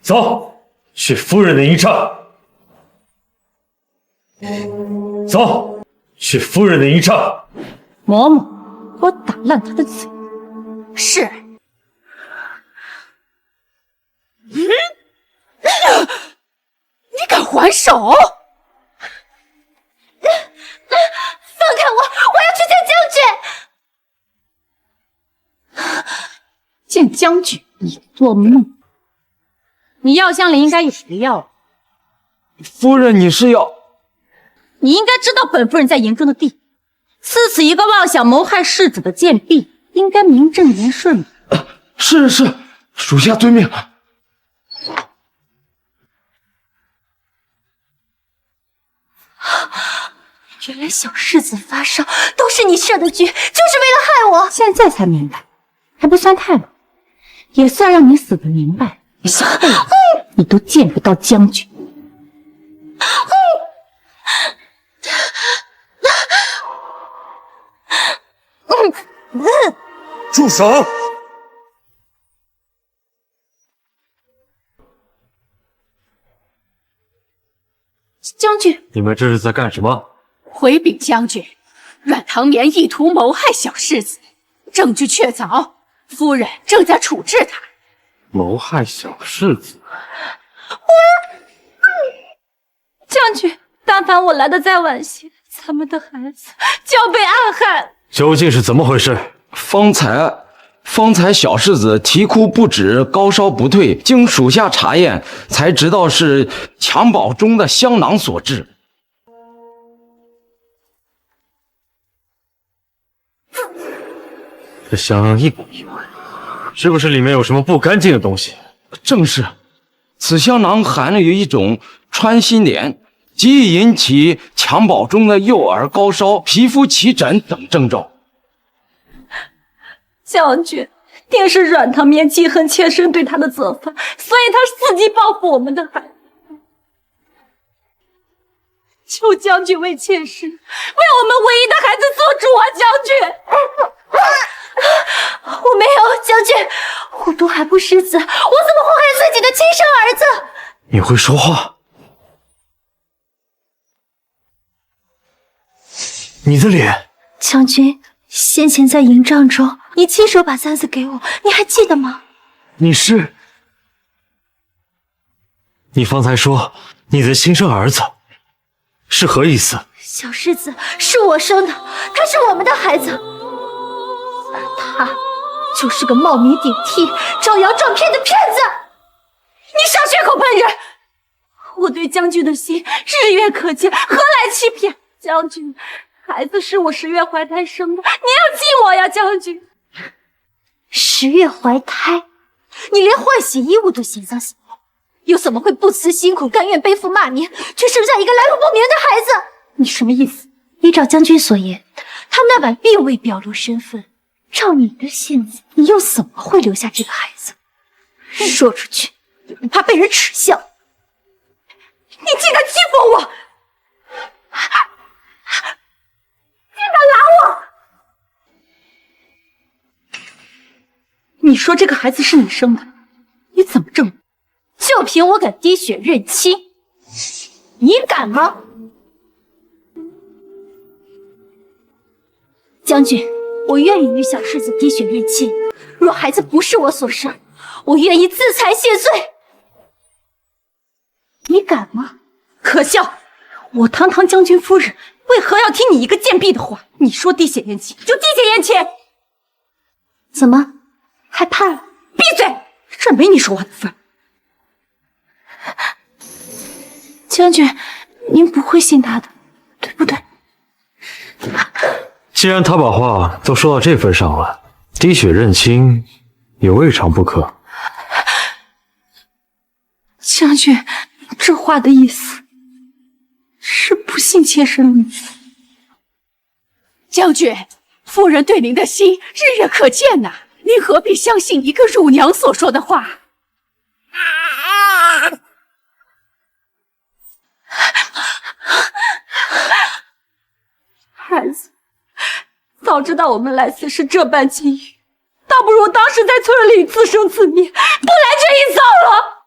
走，去夫人的营帐。走，去夫人的营帐。嬷嬷，给我打烂他的嘴！是。你敢还手？放开我！我要去见将军。见将军，你做梦！你药箱里应该有毒药。夫人，你是要……你应该知道本夫人在营中的地，赐此一个妄想谋害世子的贱婢，应该名正言顺的。是，属下遵命。原来小世子发烧都是你设的局，就是为了害我。现在才明白，还不算太晚，也算让你死得明白。下辈子你都见不到将军。住手！将军，你们这是在干什么？回禀将军，阮唐棉意图谋害小世子，证据确凿，夫人正在处置他。谋害小世子？将军，但凡我来的再晚些，咱们的孩子就要被暗害。究竟是怎么回事？方才小世子啼哭不止，高烧不退，经属下查验，才知道是襁褓中的香囊所致。这香囊一股异味，是不是里面有什么不干净的东西？正是，此香囊含了有一种穿心莲，极易引起襁褓中的幼儿高烧、皮肤起疹等症状。将军，定是阮唐绵记恨妾身对他的责罚，所以他伺机报复我们的孩子。求将军为妾身，为我们唯一的孩子做主啊！将军。我没有，将军，我都还不识字，我怎么会害自己的亲生儿子？你会说话？你的脸，将军，先前在营帐中，你亲手把簪子给我，你还记得吗？你方才说你的亲生儿子，是何意思？小世子是我生的，他是我们的孩子，而他就是个冒名顶替、招摇撞骗的骗子！你少血口喷人！我对将军的心日月可见，何来欺骗？将军，孩子是我10月怀胎生的，你要记我呀，将军！10月怀胎，你连换洗衣物都嫌脏嫌累，又怎么会不辞辛苦，甘愿背负骂名，却生下一个来路不明的孩子？你什么意思？依照将军所言，他那晚并未表露身份。照你的性子，你又怎么会留下这个孩子？说出去也不怕被人耻笑。你竟敢欺负我！竟敢拦我！你说这个孩子是你生的，你怎么证？就凭我敢滴血认亲，你敢吗？将军，我愿意与小世子滴血认亲。若孩子不是我所生，我愿意自裁谢罪。你敢吗？可笑！我堂堂将军夫人，为何要听你一个贱婢的话？你说滴血验亲就滴血验亲。怎么，害怕了？闭嘴！这没你说话的份。将军，您不会信他的，对不对？既然他把话都说到这份上了，滴血认亲也未尝不可。将军，这话的意思是不信妾身了吗？将军，夫人对您的心日月可见呐，您何必相信一个乳娘所说的话？孩子，早知道我们来此是这般境遇，倒不如当时在村里自生自灭，不来这一遭了。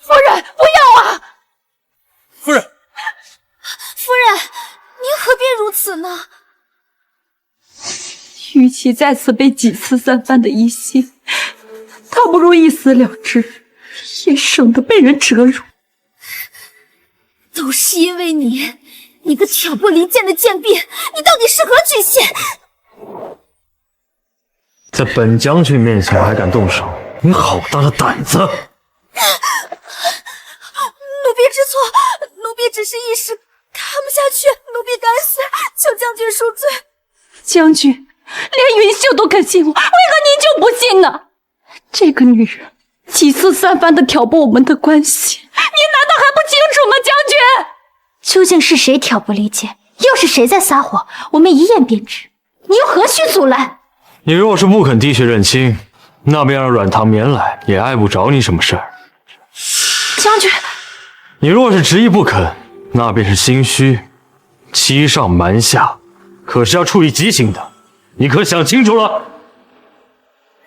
夫人，不要啊！夫人，夫人，您何必如此呢？与其再次被几次三番的疑心，倒不如一死了之，也省得被人折辱。都是因为你，你个挑拨离间的贱婢，你到底是何居心？在本将军面前还敢动手，你好大的胆子！奴婢知错，奴婢只是一时看不下去，奴婢敢死，求将军恕罪。将军，连云秀都肯信我，为何您就不信呢？这个女人几次三番的挑拨我们的关系，您难道还不清楚吗？将军，究竟是谁挑拨离间，又是谁在撒谎？我们一眼便知，你又何须阻拦？你若是不肯滴血认亲，那便让阮唐绵来，也碍不着你什么事儿。将军，你若是执意不肯，那便是心虚，欺上瞒下，可是要处以极刑的，你可想清楚了？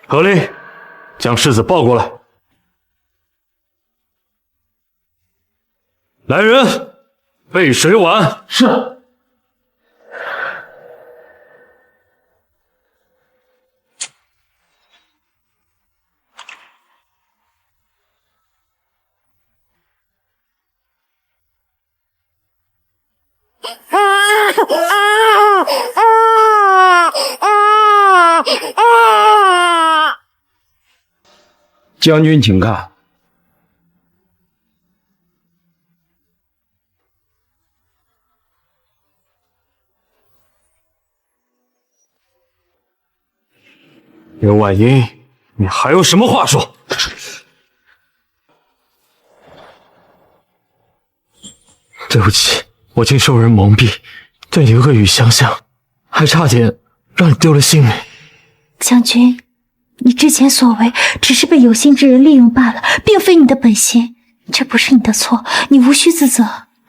何令，将世子抱过来。来人，备水碗。是。将军，请看。刘婉英，你还有什么话说？对不起，我竟受人蒙蔽，对你恶语相向，还差点让你丢了性命。将军，你之前所为只是被有心之人利用罢了，并非你的本心，这不是你的错，你无需自责。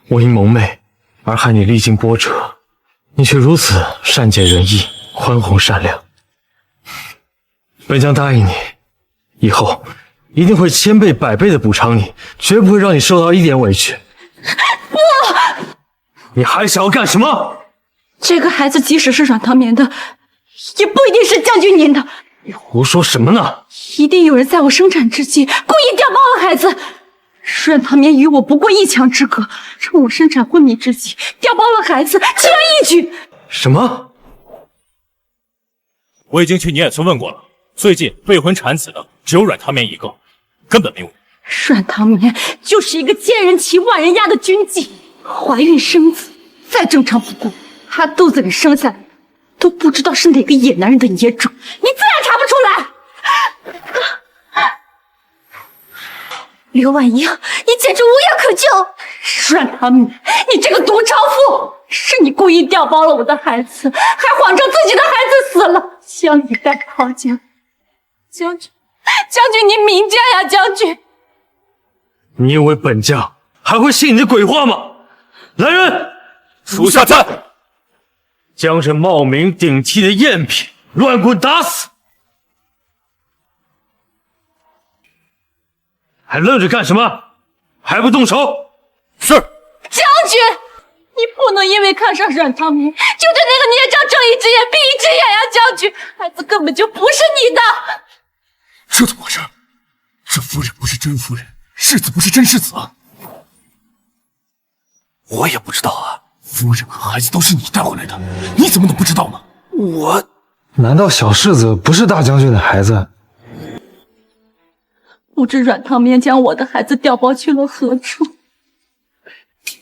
我因蒙昧而害你历经波折，你却如此善解人意、宽宏善良。本将答应你，以后一定会千倍百倍的补偿你，绝不会让你受到一点委屈。不，你还想要干什么？这个孩子即使是阮唐眠的，也不一定是将军您的。你胡说什么呢？一定有人在我生产之际故意调包了孩子。阮唐眠与我不过一墙之隔，趁我生产昏迷之际调包了孩子，轻而易举。什么？我已经去宁远村问过了，最近未婚产子的只有阮唐眠一个，根本没有。阮唐眠就是一个千人骑万人压的军妓，怀孕生子再正常不过，她肚子里生下来的都不知道是哪个野男人的野种，你自然查不出来。刘婉英，你简直无药可救！阮唐眠，你这个毒娼妇，是你故意调包了我的孩子，还谎称自己的孩子死了，将你带跑将。将军，您明鉴呀，将军！你以为本将还会信你的鬼话吗？来人，属下在。将这冒名顶替的赝品乱棍打死！还愣着干什么？还不动手！是。将军，你不能因为看上阮唐眠，就对那个孽障睁一只眼闭一只眼呀，将军！孩子根本就不是你的。这怎么回事？这夫人不是真夫人，世子不是真世子啊！我也不知道啊。夫人和孩子都是你带回来的，你怎么能不知道呢？我……难道小世子不是大将军的孩子？不知阮唐眠将我的孩子调包去了何处？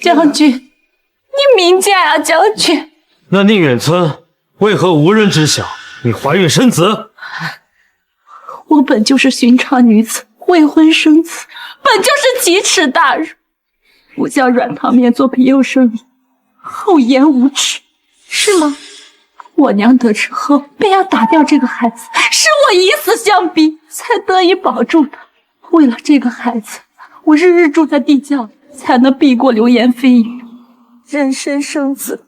将军，你明鉴啊，将军！那宁远村为何无人知晓你怀孕生子？我本就是寻常女子，未婚生子，本就是奇耻大辱。我将阮唐眠做陪幼生女，厚颜无耻，是吗？我娘得知后，便要打掉这个孩子，使我以死相逼，才得以保住他。为了这个孩子，我日日住在地窖里，才能避过流言蜚语，人身生子。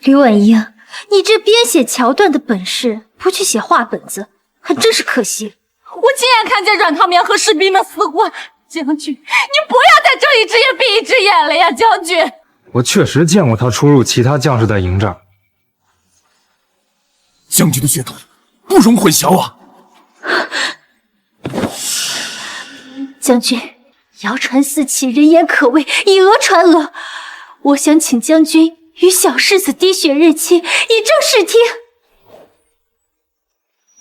刘婉英，你这编写桥段的本事，不去写话本子，还真是可惜。我亲眼看见阮唐眠和士兵们厮混，将军，你不要再睁一只眼闭一只眼了呀，将军！我确实见过他出入其他将士的营帐。将军的血统不容混淆啊！将军，谣传四起，人言可畏，以讹传讹。我想请将军与小世子滴血认亲，以正视听。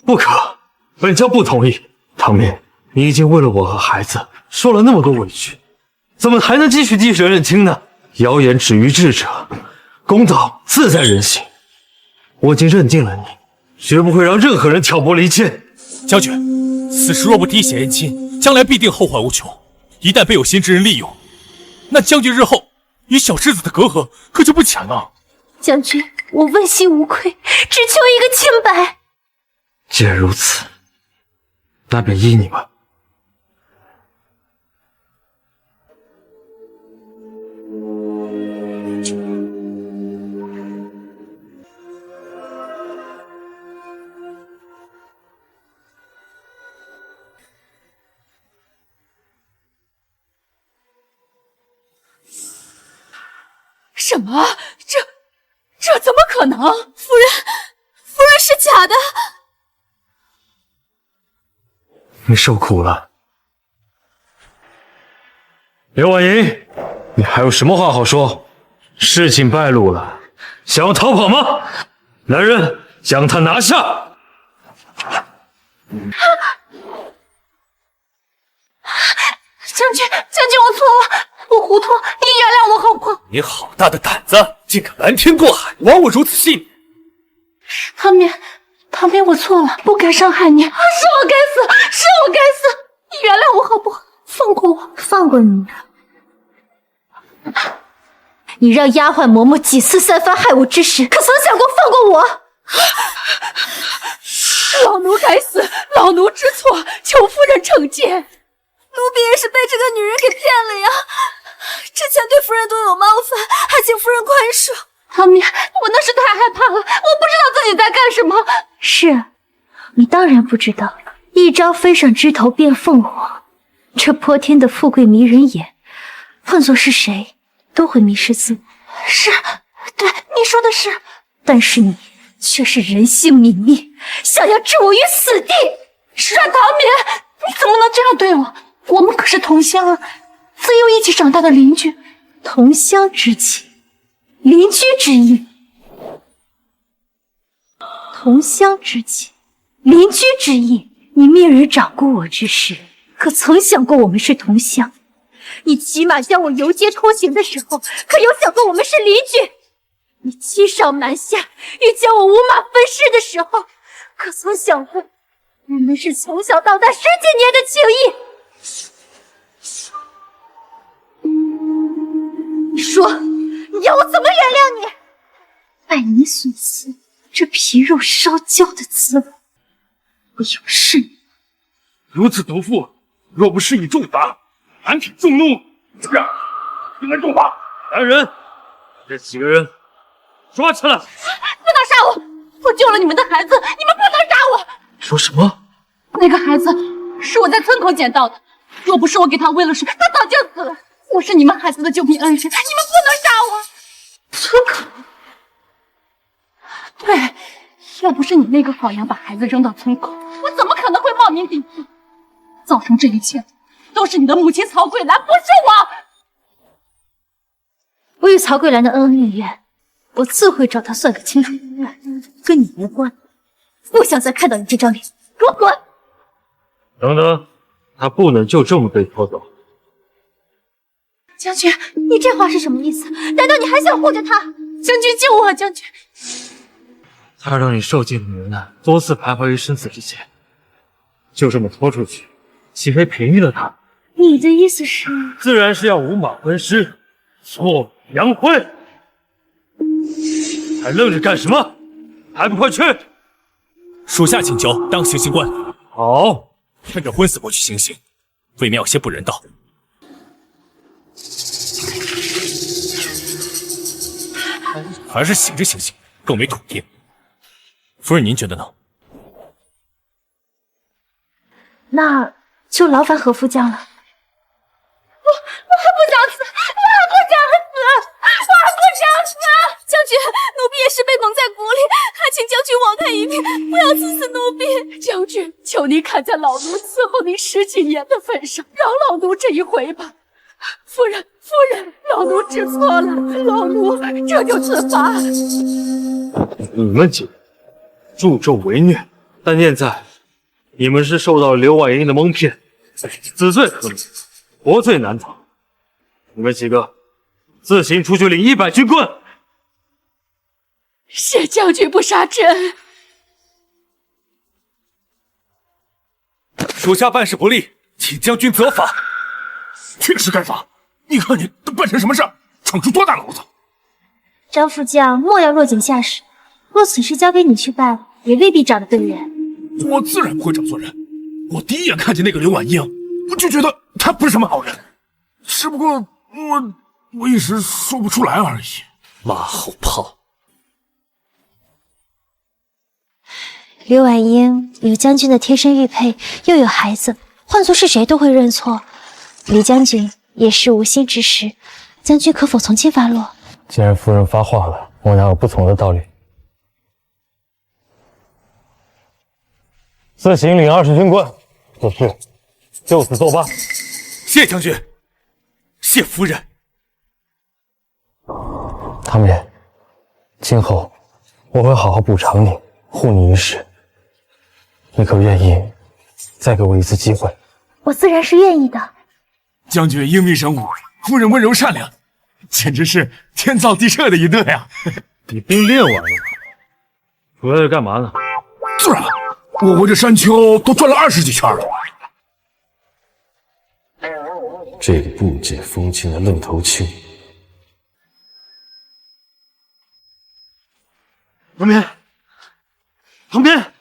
不可，本将不同意。唐眠，你已经为了我和孩子受了那么多委屈，怎么还能继续滴血认亲呢？谣言止于智者，公道自在人心。我已经认定了你，绝不会让任何人挑拨离间。将军，此时若不滴血认亲，将来必定后患无穷。一旦被有心之人利用，那将军日后与小世子的隔阂可就不浅了。将军，我问心无愧，只求一个清白。既然如此，那便依你吧。什么？这怎么可能？夫人是假的。你受苦了，刘婉莹，你还有什么话好说？事情败露了，想要逃跑吗？来人，将他拿下！将军，我错了，我糊涂，你原谅我好不好？你好大的胆子，竟敢瞒天过海，枉我如此信你！唐唐明，我错了，不该伤害你，是我该死，是我该死，你原谅我好不好？放过我，放过你。你让丫鬟嬷嬷几次三番害我之时，可曾想过放过我？老奴该死，老奴知错，求夫人惩戒。奴婢也是被这个女人给骗了呀！之前对夫人都有冒犯，还请夫人宽恕。唐明，我那是太害怕了，我不知道自己在干什么。是，你当然不知道，一朝飞上枝头变凤凰，这泼天的富贵迷人眼，换作是谁都会迷失自我。是，对，你说的是。但是你却是人性泯灭，想要置我于死地。是唐明，你怎么能这样对我？我们可是同乡啊，自幼一起长大的邻居。同乡之情，邻居之义。同乡之情，邻居之义。你命人掌掴我之时，可曾想过我们是同乡？你骑马将我游街拖行的时候，可有想过我们是邻居？你欺上瞒下，欲将我五马分尸的时候，可曾想过我们是从小到大10几年的情谊？你说，你要我怎么原谅你？拜你所赐，这皮肉烧焦的滋味，我有是你。如此毒妇，若不施以重罚，俺品众怒。是啊，应该重罚。来人，这几个人抓起来！不能杀我！我救了你们的孩子，你们不能杀我！说什么？那个孩子是我在村口捡到的，若不是我给他喂了水，他早就死了。我是你们孩子的救命恩人，你们不能杀我！村口？对，要不是你那个好羊把孩子扔到村口，我怎么可能会冒名顶替？造成这一切都是你的母亲曹桂兰，不是我。我与曹桂兰的恩恩怨怨，我自会找她算个清楚明白，跟你无关。不想再看到你这张脸，给我滚！等等，他不能就这么被拖走。将军，你这话是什么意思？难道你还想护着他？将军救我啊！将军，他让你受尽磨难，多次徘徊于生死之间，就这么拖出去，岂非便宜了他？你的意思是？自然是要五马分尸，挫杨辉。还愣着干什么？还不快去！属下请求当行刑官。好，趁着昏死过去行刑，未免有些不人道。还是醒着行刑更为妥帖。夫人，您觉得呢？那就劳烦何夫将了。我不想死，我不想死，我不想死！将军，奴婢也是被蒙在鼓里，还请将军网开一面，不要刺死奴婢。将军，求你看在老奴伺候你10几年的份上，饶老奴这一回吧。夫人，老奴知错了，老奴这就自罚。你们几个助纣为虐，但念在你们是受到刘婉英的蒙骗，子罪可免，国罪难逃。你们几个自行出去领100军棍。谢将军不杀之恩。属下办事不力，请将军责罚。确实该罚！你看你都办成什么事，闯出多大娄子！张副将莫要落井下石，若此事交给你去办，也未必找得对人。我自然不会找错人。我第一眼看见那个刘婉英，我就觉得她不是什么好人。只不过我一时说不出来而已。马后炮！刘婉英有将军的贴身玉佩，又有孩子，换作是谁都会认错。李将军也是无心之失，将军可否从轻发落？既然夫人发话了，我哪有不从的道理？自行领20军棍，此事就此作罢。谢将军，谢夫人。唐敏，今后我会好好补偿你，护你一世。你可愿意再给我一次机会？我自然是愿意的。将军英明神武，夫人温柔善良，简直是天造地设的一对啊！你兵练完了吗？回来干嘛呢？自然，我围着山丘都转了20几圈了。这个不解风情的愣头青。旁边，旁边。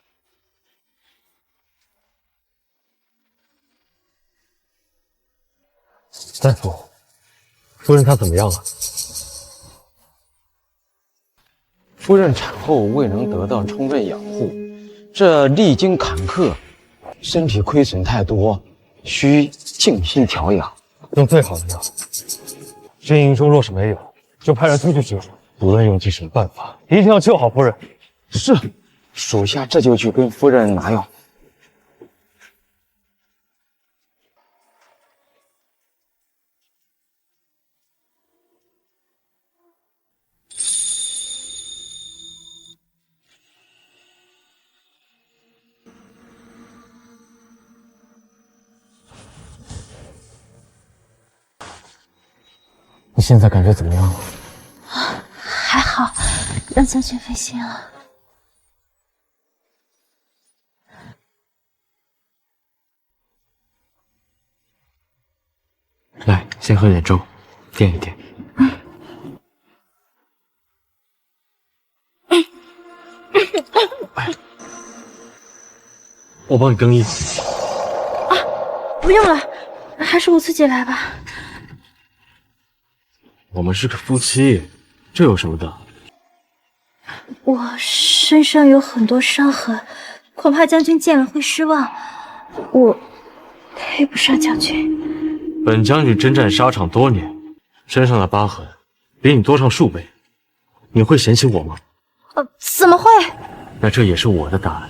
大夫，夫人她怎么样了？夫人产后未能得到充分养护，这历经坎坷，身体亏损太多，需静心调养，用最好的药。军营中若是没有，就派人出去救。无论用尽什么办法，一定要救好夫人。是，属下这就去跟夫人拿药。你现在感觉怎么样了？还好，让将军费心了。来，先喝点粥，垫一垫。我帮你更衣。不用了，还是我自己来吧。我们是个夫妻，这有什么的？我身上有很多伤痕，恐怕将军见了会失望。我配不上将军。本将军征战沙场多年，身上的疤痕比你多上数倍，你会嫌弃我吗？怎么会？那这也是我的答案。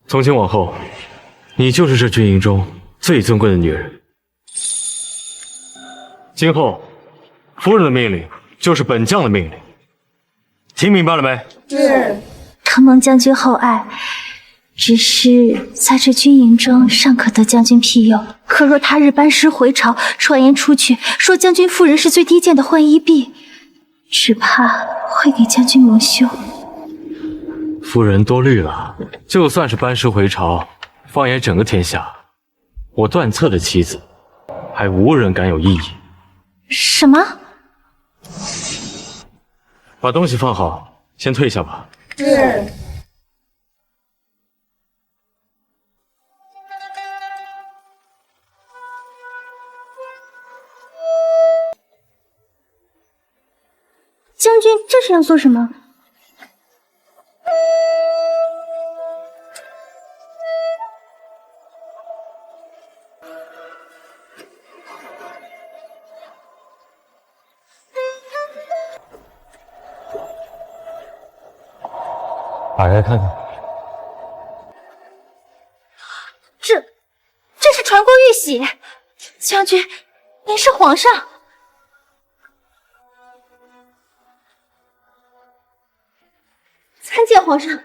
从今往后，你就是这军营中最尊贵的女人。今后，夫人的命令就是本将的命令，听明白了没？是。承蒙将军厚爱，只是在这军营中尚可得将军庇佑。可若他日班师回朝，传言出去，说将军夫人是最低贱的浣衣婢，只怕会给将军蒙羞。夫人多虑了，就算是班师回朝，放眼整个天下，我段策的妻子，还无人敢有异议。什么？把东西放好，先退下吧。是。将军这是要做什么？打开看看。这是传国玉玺，将军，您是皇上。参见皇上。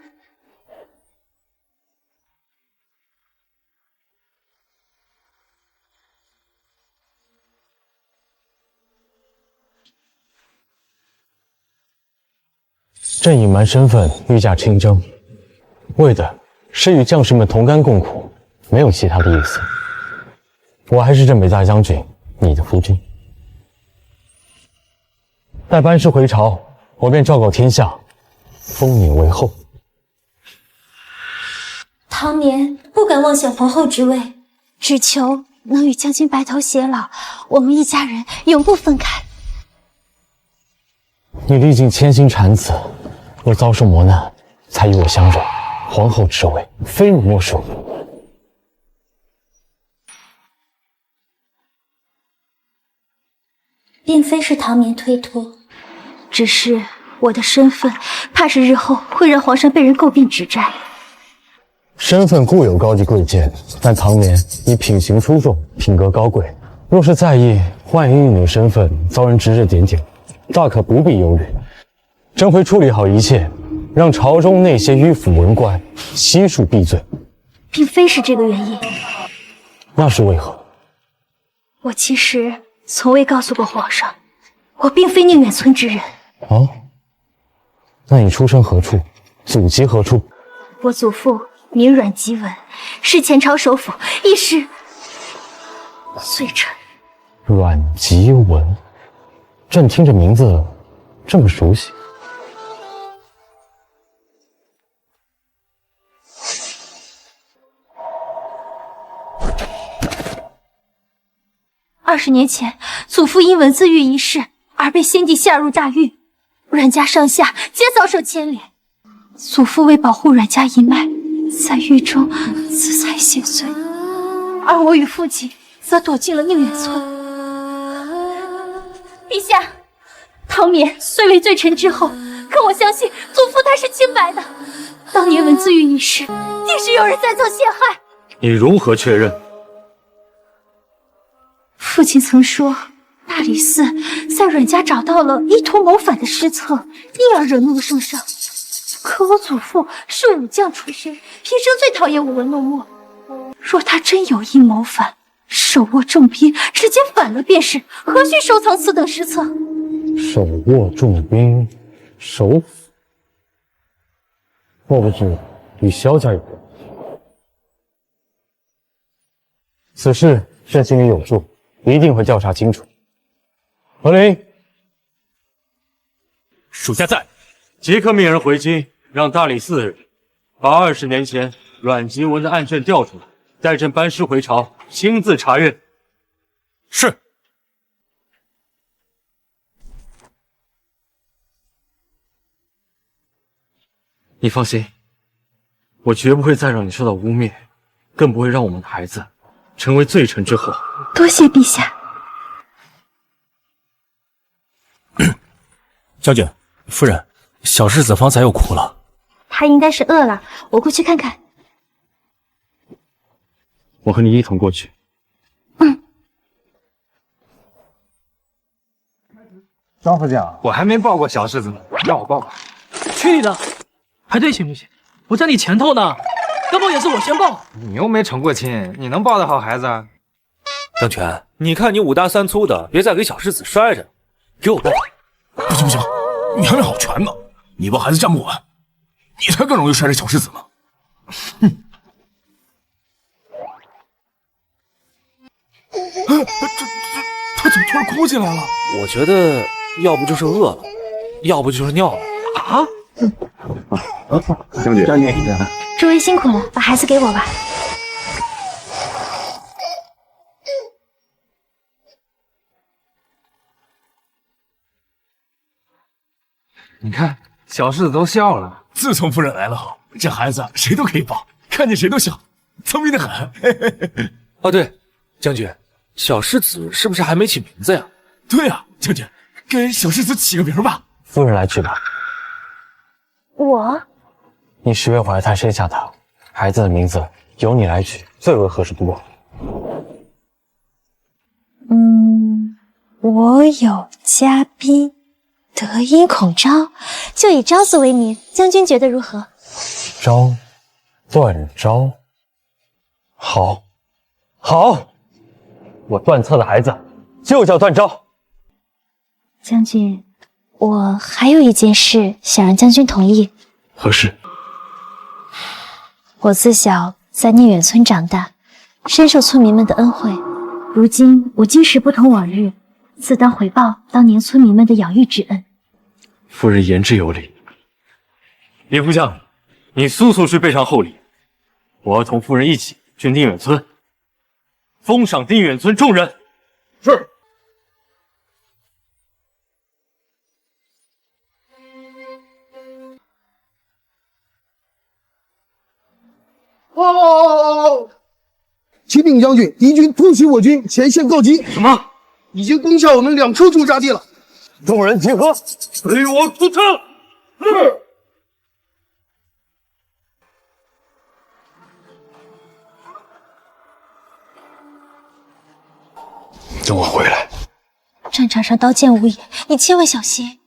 朕隐瞒身份，御驾亲征，为的是与将士们同甘共苦，没有其他的意思。我还是镇北大将军，你的夫君。待班师回朝，我便昭告天下，封你为后。唐年不敢妄想皇后之位，只求能与将军白头偕老，我们一家人永不分开。你历尽千辛产子，又遭受磨难，才与我相认。皇后之位，非你莫属。并非是唐年推脱，只是我的身份，怕是日后会让皇上被人诟病指摘。身份固有高低贵贱，但唐年以品行出众，品格高贵。若是在意浣衣玉女身份遭人指指点点，大可不必忧虑。朕会处理好一切，让朝中那些迂腐文官悉数闭嘴。并非是这个原因。那是为何？我其实从未告诉过皇上，我并非宁远村之人。哦，那你出身何处？祖籍何处？我祖父名阮吉文，是前朝首辅，亦是罪臣。阮吉文，朕听着名字这么熟悉。20年前，祖父因文字狱一事而被先帝下入大狱，阮家上下皆遭受牵连。祖父为保护阮家一脉，在狱中自裁谢罪，而我与父亲则躲进了宁远村。陛下，唐冕虽为罪臣之后，可我相信祖父他是清白的。当年文字狱一事，定是有人在做陷害。你如何确认？父亲曾说，大理寺在阮家找到了意图谋反的失策，因而惹怒了圣上。可我祖父是武将出身，平生最讨厌舞文弄墨。若他真有意谋反，手握重兵，直接反了便是，何须收藏此等失策？手握重兵，首辅，莫不是与萧家有关？此事朕心里有数，一定会调查清楚。何林，属下在。即刻命人回京，让大理寺的人把20年前阮吉文的案卷调出来，待朕班师回朝，亲自查阅。是。你放心，我绝不会再让你受到污蔑，更不会让我们的孩子成为罪臣之祸。多谢陛下。将军，夫人，小世子方才又哭了。他应该是饿了，我过去看看。我和你一同过去。张副将，我还没抱过小世子呢，让我抱抱。去你的！排队行不行？我在你前头呢，要抱也是我先抱。你又没成过亲，你能抱得好孩子？张全，你看你5大3粗的，别再给小世子摔着，给我抱。不行不行，你还没好拳呢，你抱孩子站不稳，你才更容易摔着小世子呢。哼！他怎么突然哭进来了？我觉得要不就是饿了，要不就是尿了。啊！将军，诸位辛苦了，把孩子给我吧。你看，小世子都笑了。自从夫人来了后，这孩子谁都可以抱，看见谁都笑，聪明的很。哦，对，将军，小世子是不是还没起名字呀？对呀，将军，给小世子起个名吧。夫人来取吧。我？你10月怀胎生下他，孩子的名字由你来取，最为合适不过。我有嘉宾。德音孔昭，就以昭字为名，将军觉得如何？昭，段昭，好，好，我段策的孩子就叫段昭。将军，我还有一件事想让将军同意。何事？我自小在宁远村长大，深受村民们的恩惠。如今我今时不同往日，自当回报当年村民们的养育之恩。夫人言之有理。李副将，你速速去备上厚礼，我要同夫人一起去宁远村，封赏宁远村众人。是。哦！启禀将军，敌军突袭我军前线告急。什么？已经攻下我们2处驻扎地了。众人集合，随我出城。是。等我回来。站长。场上刀剑无眼，你千万小心。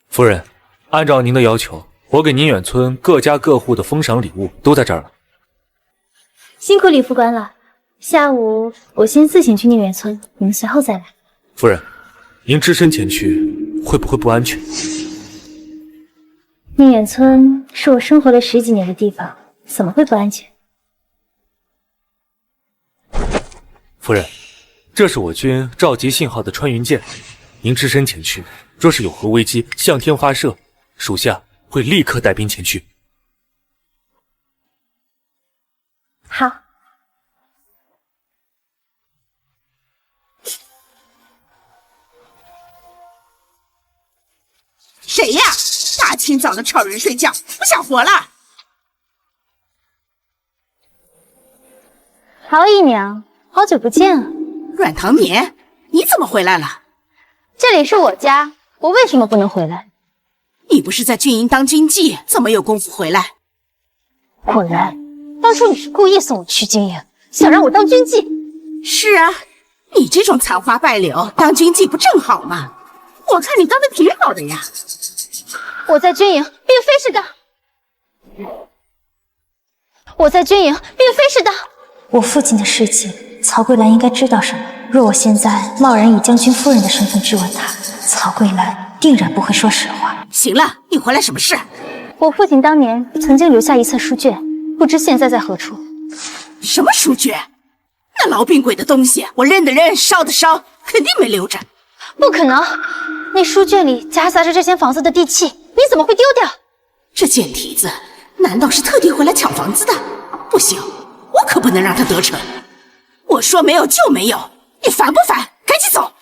夫人，按照您的要求，我给宁远村各家各户的封赏礼物都在这儿了。辛苦李副官了。下午我先自行去宁远村，你们随后再来。夫人，您只身前去会不会不安全？宁远村是我生活了10几年的地方，怎么会不安全？夫人，这是我军召集信号的穿云箭，您只身前去，若是有何危机，向天发射，属下会立刻带兵前去。好。谁呀？大清早的吵人睡觉，不想活了？陶姨娘，好久不见啊！阮唐年，你怎么回来了？这里是我家，我为什么不能回来？你不是在军营当军妓，怎么有功夫回来？果然，当初你是故意送我去军营，想让我当军妓。是啊，你这种残花败柳，当军妓不正好吗？我看你当的挺好的呀。我在军营并非是当，我父亲的事情，曹桂兰应该知道什么。若我现在贸然以将军夫人的身份质问她，曹桂兰定然不会说实话。行了，你回来什么事？我父亲当年曾经留下一册书卷，不知现在在何处。什么书卷？那痨病鬼的东西，我认的认，烧的烧，肯定没留着。不可能，那书卷里夹杂着这间房子的地契，你怎么会丢掉？这贱蹄子，难道是特地回来抢房子的？不行，我可不能让他得逞。我说没有就没有，你烦不烦？赶紧走！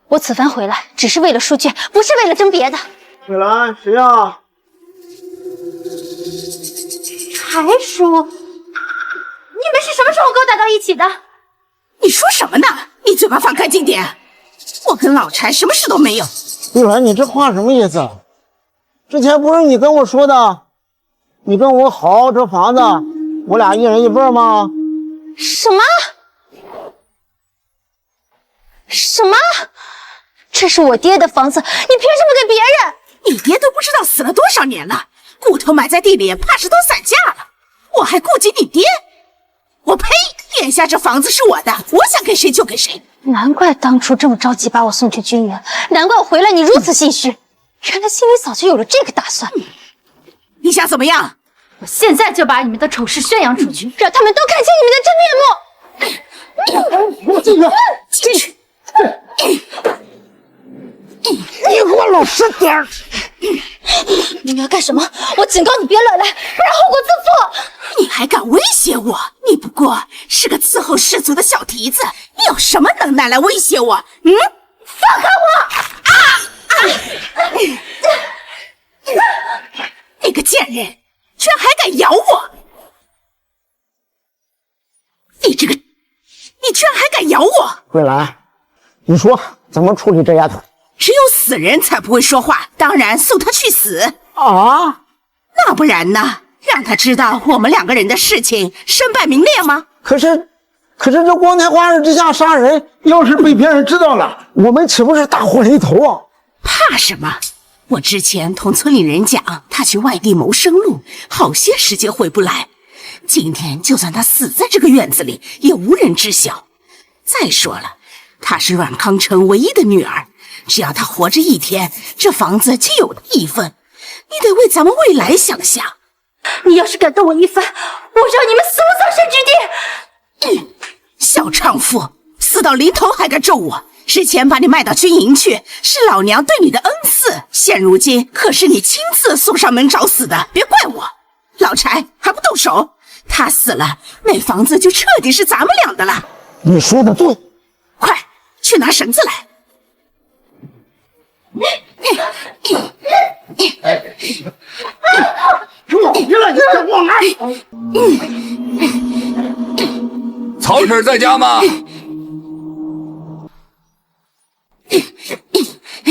我此番回来只是为了书卷，不是为了争别的。桂兰，谁啊？还书？你们是什么时候勾搭到一起的？你说什么呢？你嘴巴放干净点！我跟老柴什么事都没有。桂兰，你这话什么意思？之前不是你跟我说的，你跟我好这房子，我俩一人一半吗？什么？这是我爹的房子，你凭什么给别人？你爹都不知道死了多少年了，骨头埋在地里，怕是都散架了。我还顾及你爹？我呸！眼下这房子是我的，我想给谁就给谁。难怪当初这么着急把我送去军营，难怪我回来你如此心虚，原来心里早就有了这个打算。你想怎么样？我现在就把你们的丑事宣扬出去，让他们都看清你们的真面目。进去！你给我老实点儿！你要干什么？我警告你别乱来，不然后果自负！你还敢威胁我？你不过是个伺候氏族的小蹄子，你有什么能耐来威胁我？放开我！那个贱人，居然还敢咬我！你居然还敢咬我！桂兰，你说怎么处理这丫头？只有死人才不会说话，当然送他去死啊！那不然呢？让他知道我们两个人的事情身败名裂吗？可是这光天化日之下杀人，要是被别人知道了，我们岂不是大祸临头啊？怕什么？我之前同村里人讲，他去外地谋生路，好些时间回不来。今天就算他死在这个院子里，也无人知晓。再说了，她是阮康成唯一的女儿，只要她活着一天，这房子就有她一分。你得为咱们未来想想。你要是敢动我一番，我让你们死无葬身之地！小娼妇，死到临头还敢咒我！之前把你卖到军营去，是老娘对你的恩赐，现如今可是你亲自送上门找死的，别怪我。老柴还不动手？他死了，那房子就彻底是咱们俩的了。你说的对，快去拿绳子来。给我别了，你给我拿！曹曹婶在家吗？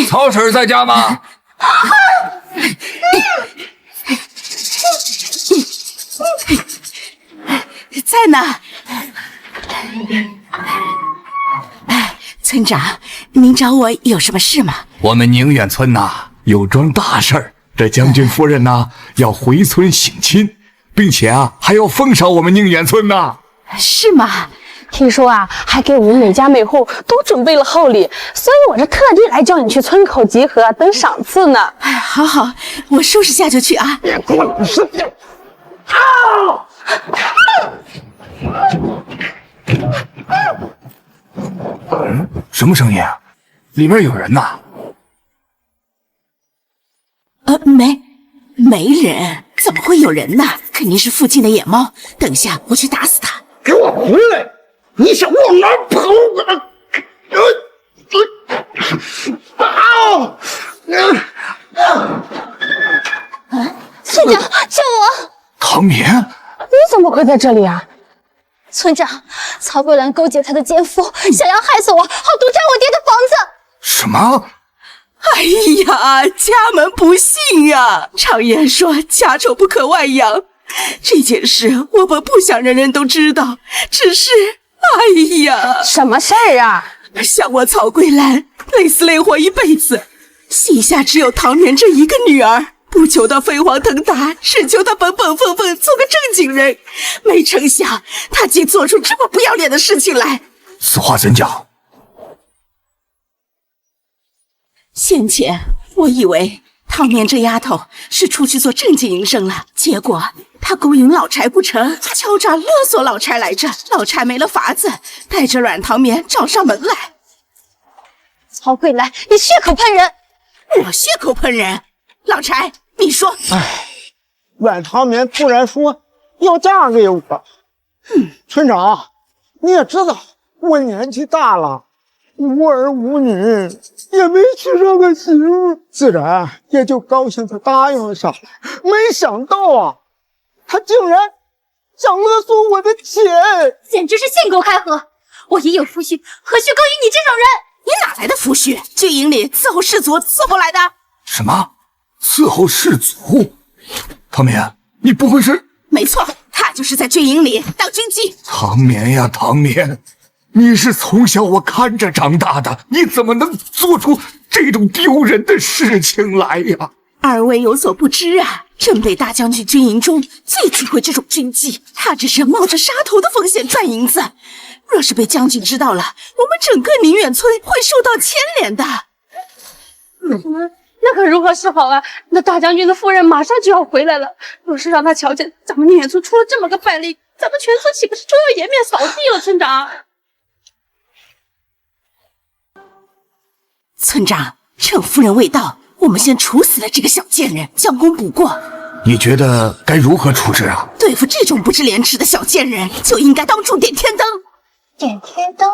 曹婶在家吗？在呢。村长，您找我有什么事吗？我们宁远村呐有桩大事儿，这将军夫人呐要回村省亲，并且啊还要封赏我们宁远村呐。是吗？听说啊，还给我们每家每户都准备了厚礼，所以我这特地来叫你去村口集合，等赏赐呢。好好，我收拾下就去啊。别过来！什么声音啊？里边有人呐？没人，怎么会有人呢？肯定是附近的野猫。等一下，我去打死它。给我回来！你想往哪儿跑？村长，救我！唐眠，你怎么会在这里啊？村长，曹桂兰勾结他的奸夫，想要害死我，好独占我爹的房子。什么？哎呀，家门不幸呀！常言说家丑不可外扬，这件事我们不想人人都知道，只是，哎呀，什么事儿啊？像我曹桂兰累死累活一辈子，膝下只有唐眠这一个女儿，不求她飞黄腾达，只求她本本分分做个正经人。没成想她竟做出这么不要脸的事情来。此话怎讲？先前我以为唐眠这丫头是出去做正经营生了，结果她勾引老柴不成，敲诈勒索老柴来着。老柴没了法子，带着阮唐眠找上门来。曹桂兰，你血口喷人！我血口喷人？老柴，你说。阮唐眠突然说要嫁给我。村长，你也知道我年纪大了，无儿无女，也没娶上个媳妇，自然也就高兴地答应了下来。没想到啊，他竟然想勒索我的钱，简直是信口开河！我也有夫婿，何须勾引你这种人？你哪来的夫婿？军营里伺候士卒伺候来的？什么？伺候士卒？唐眠，你不会是……没错，他就是在军营里当军机。唐眠呀，唐眠，你是从小我看着长大的，你怎么能做出这种丢人的事情来呀？二位有所不知啊，镇北大将军军营中最忌讳这种军机，他只是冒着杀头的风险赚银子。若是被将军知道了，我们整个宁远村会受到牵连的。那可如何是好啊？那大将军的夫人马上就要回来了，若是让他瞧见咱们宁远村出了这么个败类，咱们全村岂不是就要颜面扫地了？村长，村长，趁夫人未到，我们先处死了这个小贱人，将功补过。你觉得该如何处置啊？对付这种不知廉耻的小贱人，就应该当众点天灯。点天灯？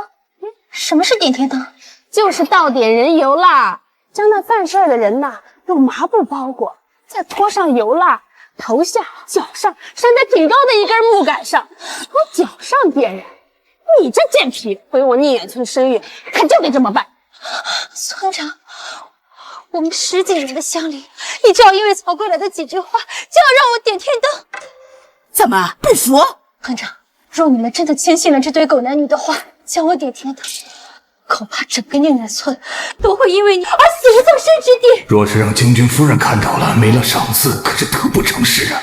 什么是点天灯？就是倒点人油啦，将那犯事儿的人呐用麻布包裹，再泼上油蜡，头下、脚上拴在挺高的一根木杆上，从脚上点燃。你这贱皮，毁我宁远村声誉，可就得这么办。村长，我们10几年的乡里，你就要因为曹桂兰的几句话，就要让我点天灯？怎么不服？村长，若你们真的轻信了这对狗男女的话，将我点天灯，恐怕整个宁远村都会因为你而死无葬身之地。若是让将军夫人看到了，没了赏赐，可是得不偿失啊！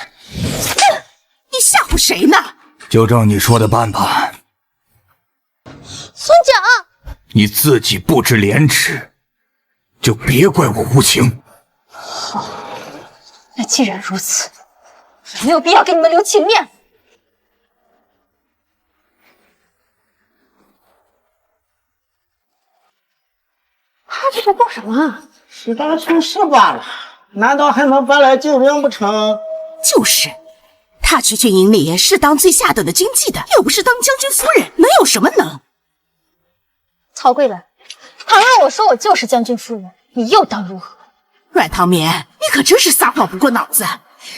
你吓唬谁呢？就照你说的办吧。村长，你自己不知廉耻，就别怪我无情。好，那既然如此，没有必要给你们留情面。他这是做什么？是大错事罢了，难道还能搬来救兵不成？就是，他去军营里是当最下等的军妓的，又不是当将军夫人，能有什么能？曹桂兰，倘若我说我就是将军夫人，你又当如何？阮唐眠，你可真是撒谎不过脑子！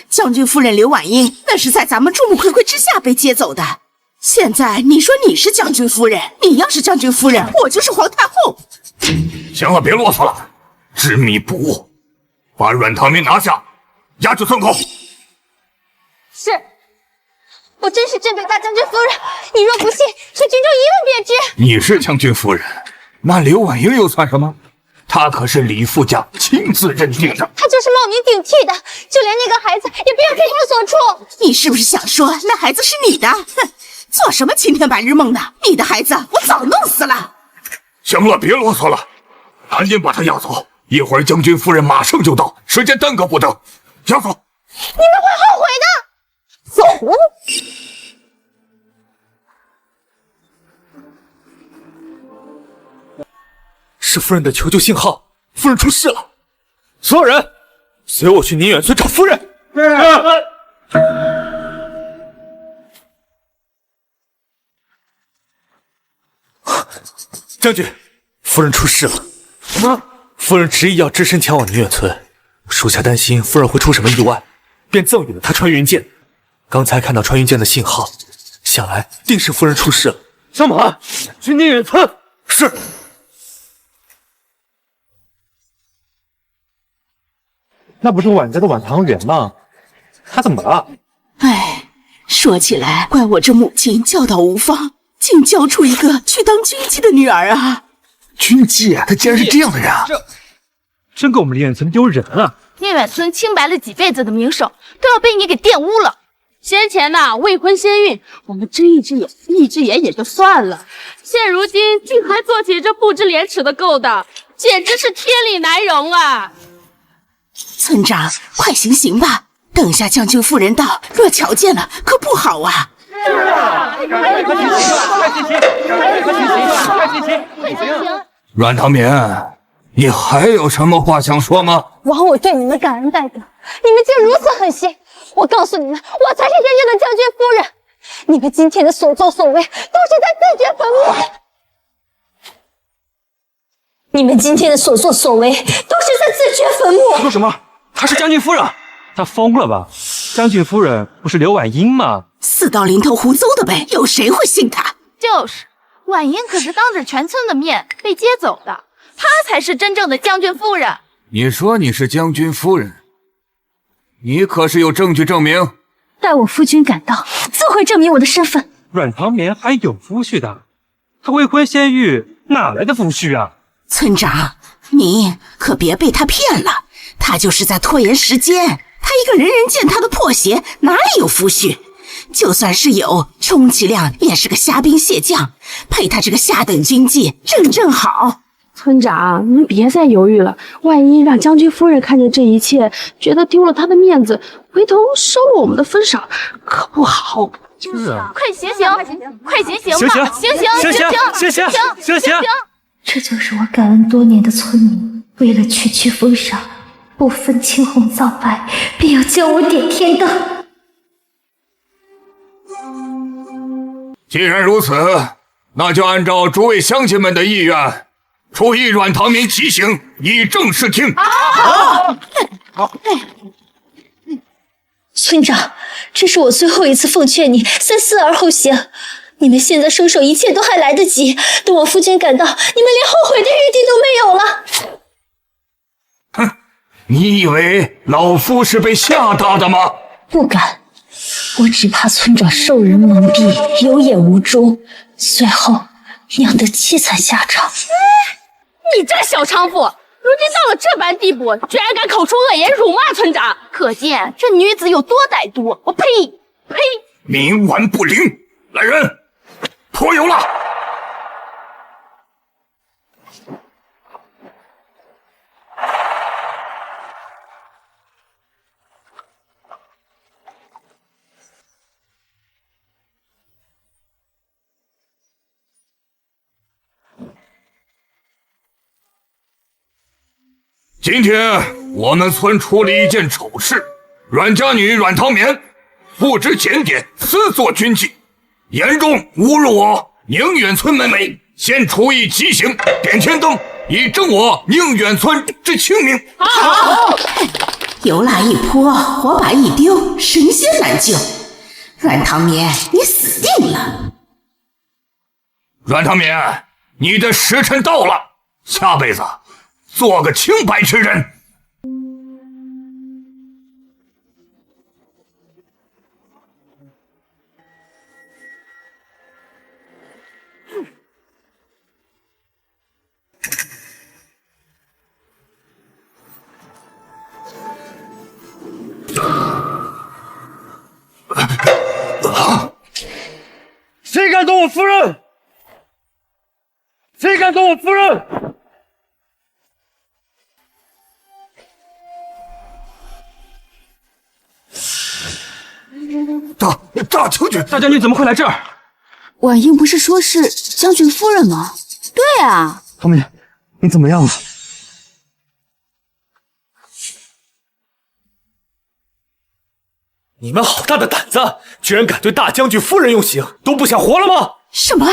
将军夫人刘婉英那是在咱们众目睽睽之下被接走的，现在你说你是将军夫人，你要是将军夫人，我就是皇太后。行了，别啰嗦了，执迷不悟，把阮唐明拿下，押至村口。是，我真是镇北大将军夫人，你若不信，去军中一问便知。你是将军夫人，那刘婉英又算什么？她可是李副将亲自认定的，她就是冒名顶替的，就连那个孩子也不要非她所处。你是不是想说那孩子是你的？哼，做什么青天白日梦呢？你的孩子我早弄死了。行了，别啰嗦了，赶紧把他押走，一会儿将军夫人马上就到，时间耽搁不得。押走！你们会后悔的。走。是夫人的求救信号，夫人出事了！所有人，随我去宁远村找夫人。将军，夫人出事了。夫人执意要只身前往宁远村，属下担心夫人会出什么意外，便赠予了她穿云箭。刚才看到穿云箭的信号，想来定是夫人出事了。上马，去宁远村。是。那不是婉家的婉唐远吗？他怎么了？哎，说起来，怪我这母亲教导无方，竟教出一个去当军妓的女儿啊！军妓啊，他竟然是这样的人啊！真给我们宁远村丢人啊！宁远村清白了几辈子的名声，都要被你给玷污了。先前呐，未婚先孕，我们睁一只眼闭一只眼也就算了，现如今竟还做起这不知廉耻的勾当，简直是天理难容啊！村长，快行刑吧！等下将军夫人到，若瞧见了，可不好啊！是啊，快行！阮唐明，你还有什么话想说吗？枉我对你们感恩戴德，你们竟如此狠心！我告诉你们，我才是真正的将军夫人！你们今天的所作所为，都是在自掘坟墓！你们今天的所作所为，都是在自掘坟墓！说什么？她是将军夫人？她疯了吧？将军夫人不是刘婉英吗？四道临头胡诌的呗，有谁会信她？就是，婉英可是当着全村的面被接走的，她才是真正的将军夫人。你说你是将军夫人，你可是有证据证明？待我夫君赶到，自会证明我的身份。阮唐眠还有夫婿的，他未婚先孕，哪来的夫婿啊？村长，你可别被他骗了，他就是在拖延时间。他一个人人践踏的破鞋，哪里有夫婿？就算是有，充其量也是个虾兵蟹将，配他这个下等军妓正好。村长，您别再犹豫了，万一让将军夫人看见这一切，觉得丢了她的面子，回头收了我们的封赏，可不好。是啊，快行刑，快行刑吧！行！这就是我感恩多年的村民，为了区区封赏，不分青红皂白，便要将我点天灯。既然如此，那就按照诸位乡亲们的意愿，处以阮唐明极刑，以正视听。好。村长，这是我最后一次奉劝你三思而后行。你们现在收手，一切都还来得及。等我夫君赶到，你们连后悔的余地都没有了。哼，你以为老夫是被吓大的吗？不敢，我只怕村长受人蒙蔽，有眼无珠，随后酿得凄惨下场。你这小娼妇，如今到了这般地步，居然敢口出恶言，辱骂村长，可见这女子有多歹毒！我呸！冥顽不灵！来人，泼油了！今天我们村出了一件丑事，阮家女阮唐眠不知检点，私作军纪，严重侮辱我宁远村门楣，现处以极刑，点天灯，以正我宁远村之清明。好，油蜡一泼，火把一丢，神仙难救。阮唐眠，你死定了！阮唐敏，你的时辰到了，下辈子做个清白之人。谁敢动我夫人？谁敢动我夫人？大将军，大将军怎么会来这儿？婉英不是说是将军夫人吗？对啊。唐敏，你怎么样了？你们好大的胆子，居然敢对大将军夫人用刑，都不想活了吗？什么？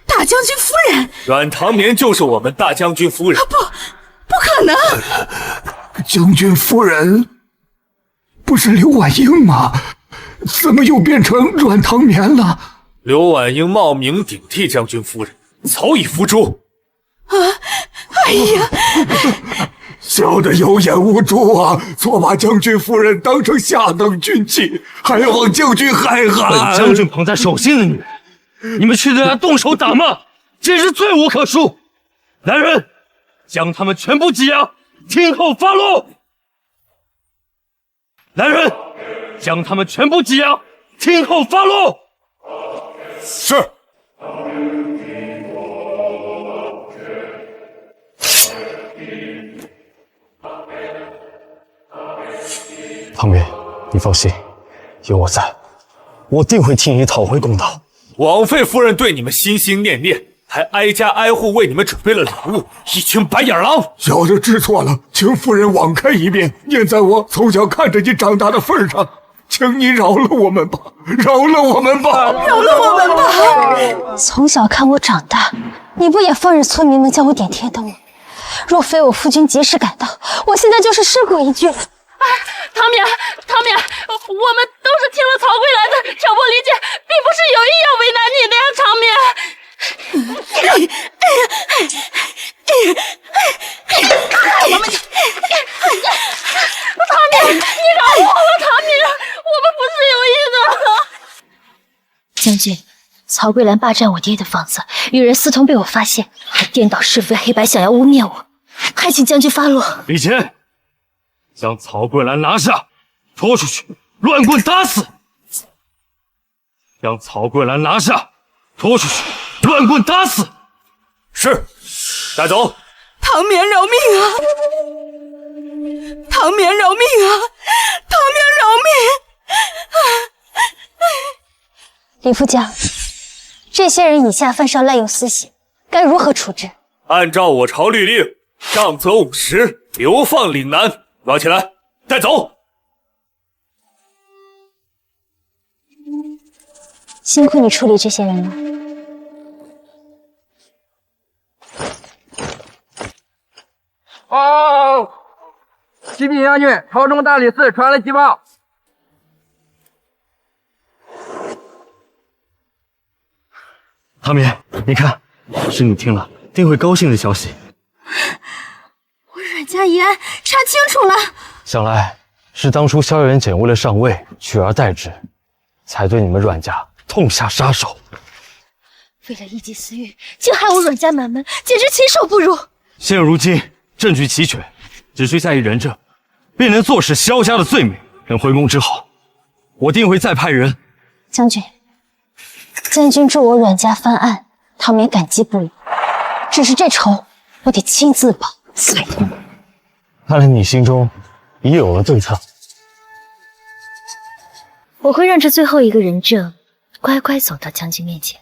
大将军夫人？阮唐眠就是我们大将军夫人。不可能！将军夫人不是刘婉英吗？怎么又变成阮唐眠了？刘婉英冒名顶替将军夫人，早已伏诛。哎呀！小的有眼无珠啊，错把将军夫人当成下等军妓，还望将军海涵。本将军捧在手心的女人，你们却对她动手打骂，真是罪无可恕。来人，将他们全部羁押，听候发落。来人，将他们全部羁押，听候发落。是。唐明，你放心，有我在，我定会替你讨回公道。枉费夫人对你们心心念念，还挨家挨户为你们准备了礼物，一群白眼狼！小的知错了，请夫人网开一面。念在我从小看着你长大的份上，请你饶了我们吧，饶了我们吧，饶了我们吧！从小看我长大，你不也放任村民们叫我点贴灯吗？若非我夫君及时赶到，我现在就是尸骨一具了。唐敏，我们都是听了曹贵来的，挑拨离间，并不是有意要为难你的呀，唐敏。唐敏，你饶我吧，唐敏，我们不是有意的。将军，曹桂兰霸占我爹的房子，与人私通被我发现，还颠倒是非黑白，想要污蔑我，还请将军发落。李乾，将曹桂兰拿下，拖出去，乱棍打死！将曹桂兰拿下，拖出去，乱棍打死！是，带走。唐眠饶命啊！唐眠饶命啊！唐眠饶命！李副将，这些人以下犯上滥用私刑，该如何处置？按照我朝律令，上责50，流放岭南。抓起来，带走。辛苦你处理这些人了。哦，启禀将军，朝中大理寺传来急报。唐明，你看，是你听了定会高兴的消息。我阮家一案查清楚了，想来是当初萧元简为了上位取而代之，才对你们阮家痛下杀手。为了一己私欲，竟害我阮家满门，简直禽兽不如。现如今证据齐全，只需下一人证，便能坐实萧家的罪名。等回宫之后，我定会再派人。将军，将军助我阮家翻案，唐明感激不已。只是这仇，我得亲自报。看来你心中已有了对策。我会让这最后一个人证乖乖走到将军面前。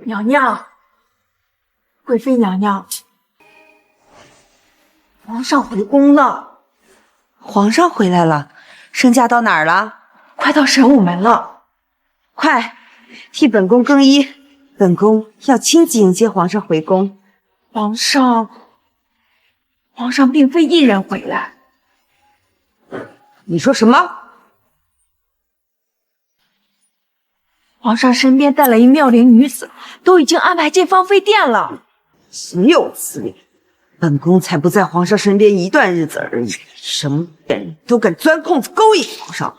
娘娘，贵妃娘娘，皇上回宫了。皇上回来了，圣驾到哪儿了？快到神武门了，快替本宫更衣，本宫要亲自迎接皇上回宫。皇上并非一人回来。你说什么？皇上身边带了一妙龄女子，都已经安排进芳菲殿了。岂有此理！本宫才不在皇上身边一段日子而已，什么人都敢钻空子勾引皇上。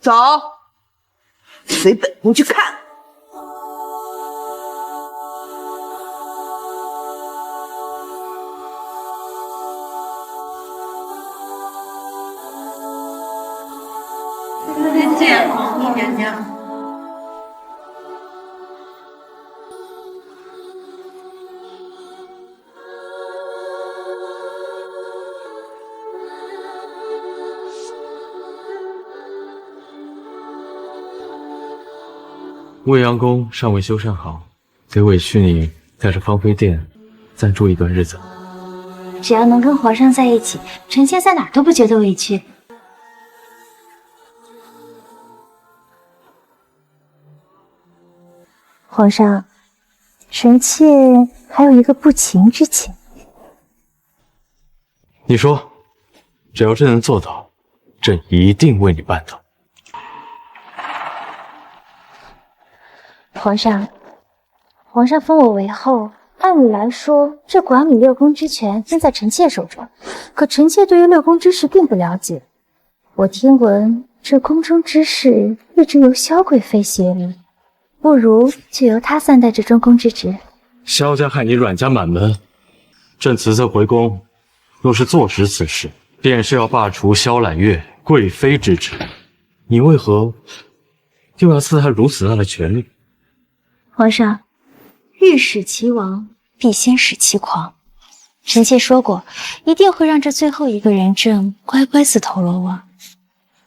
走，随本宫去看。再见，皇后娘娘。未央宫尚未修缮好，得委屈你带着芳菲殿暂住一段日子。只要能跟皇上在一起，臣妾在哪儿都不觉得委屈。皇上，臣妾还有一个不情之请。你说，只要朕能做到，朕一定为你办到。皇上封我为后，按理来说，这管理六宫之权应在臣妾手中。可臣妾对于六宫之事并不了解。我听闻这宫中之事一直由萧贵妃协理，不如就由她暂代这中宫之职。萧家害你阮家满门，朕此次回宫，若是坐实此事，便是要罢除萧揽月贵妃之职。你为何又要赐她如此大的权力？皇上，欲使其亡，必先使其狂。臣妾说过，一定会让这最后一个人证乖乖自投罗网，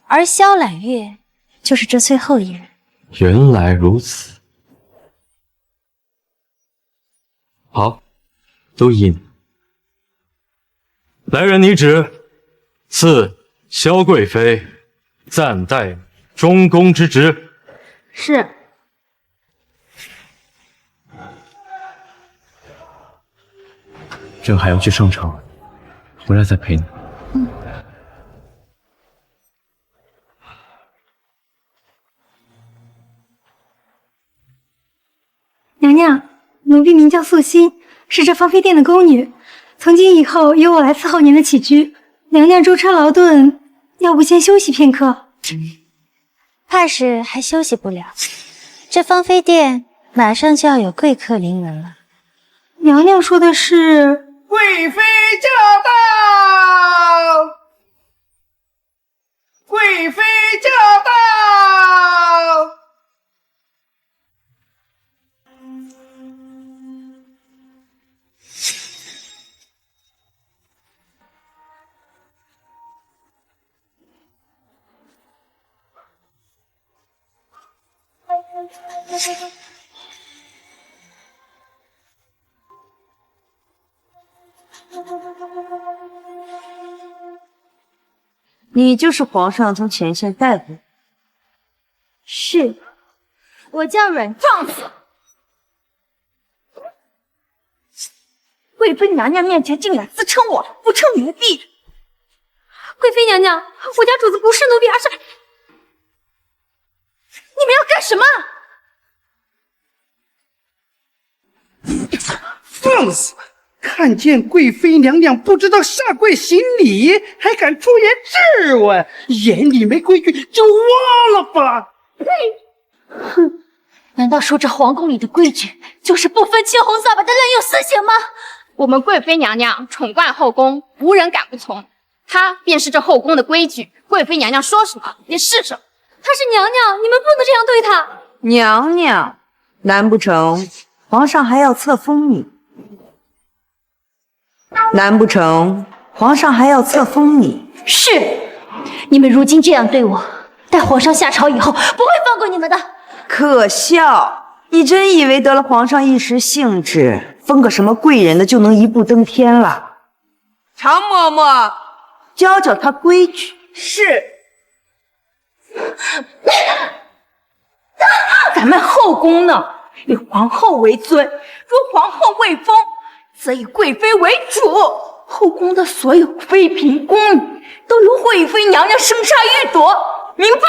而萧揽月就是这最后一人。原来如此，好，都依你。来人，拟旨，赐萧贵妃暂代中宫之职。是。朕还要去上朝，回来再陪你。娘娘，奴婢名叫素心，是这芳菲殿的宫女。从今以后，由我来伺候您的起居。娘娘舟车劳顿，要不先休息片刻？怕是还休息不了。这芳菲殿马上就要有贵客临门了。娘娘说的是？贵妃驾到！贵妃驾到！你就是皇上从前线带回来？是，我叫阮放肆！贵妃娘娘面前竟敢自称我不称奴婢！贵妃娘娘，我家主子不是奴婢，而是……你们要干什么？放肆！看见贵妃娘娘不知道下跪行礼，还敢出言质问，眼里没规矩就忘了吧！哼，难道说这皇宫里的规矩就是不分青红皂白的滥用私刑吗？我们贵妃娘娘宠冠后宫，无人敢不从。她便是这后宫的规矩，贵妃娘娘说什么便是什么。她是娘娘，你们不能这样对她。娘娘，难不成皇上还要册封你？难不成皇上还要册封你？是，你们如今这样对我，待皇上下朝以后，不会放过你们的。可笑，你真以为得了皇上一时兴致，封个什么贵人的就能一步登天了？常嬷嬷，教教他规矩。是。咱们后宫呢，以皇后为尊，如皇后未封，则以贵妃为主。后宫的所有妃嫔宫女都由贵妃娘娘生杀予夺，明白吗？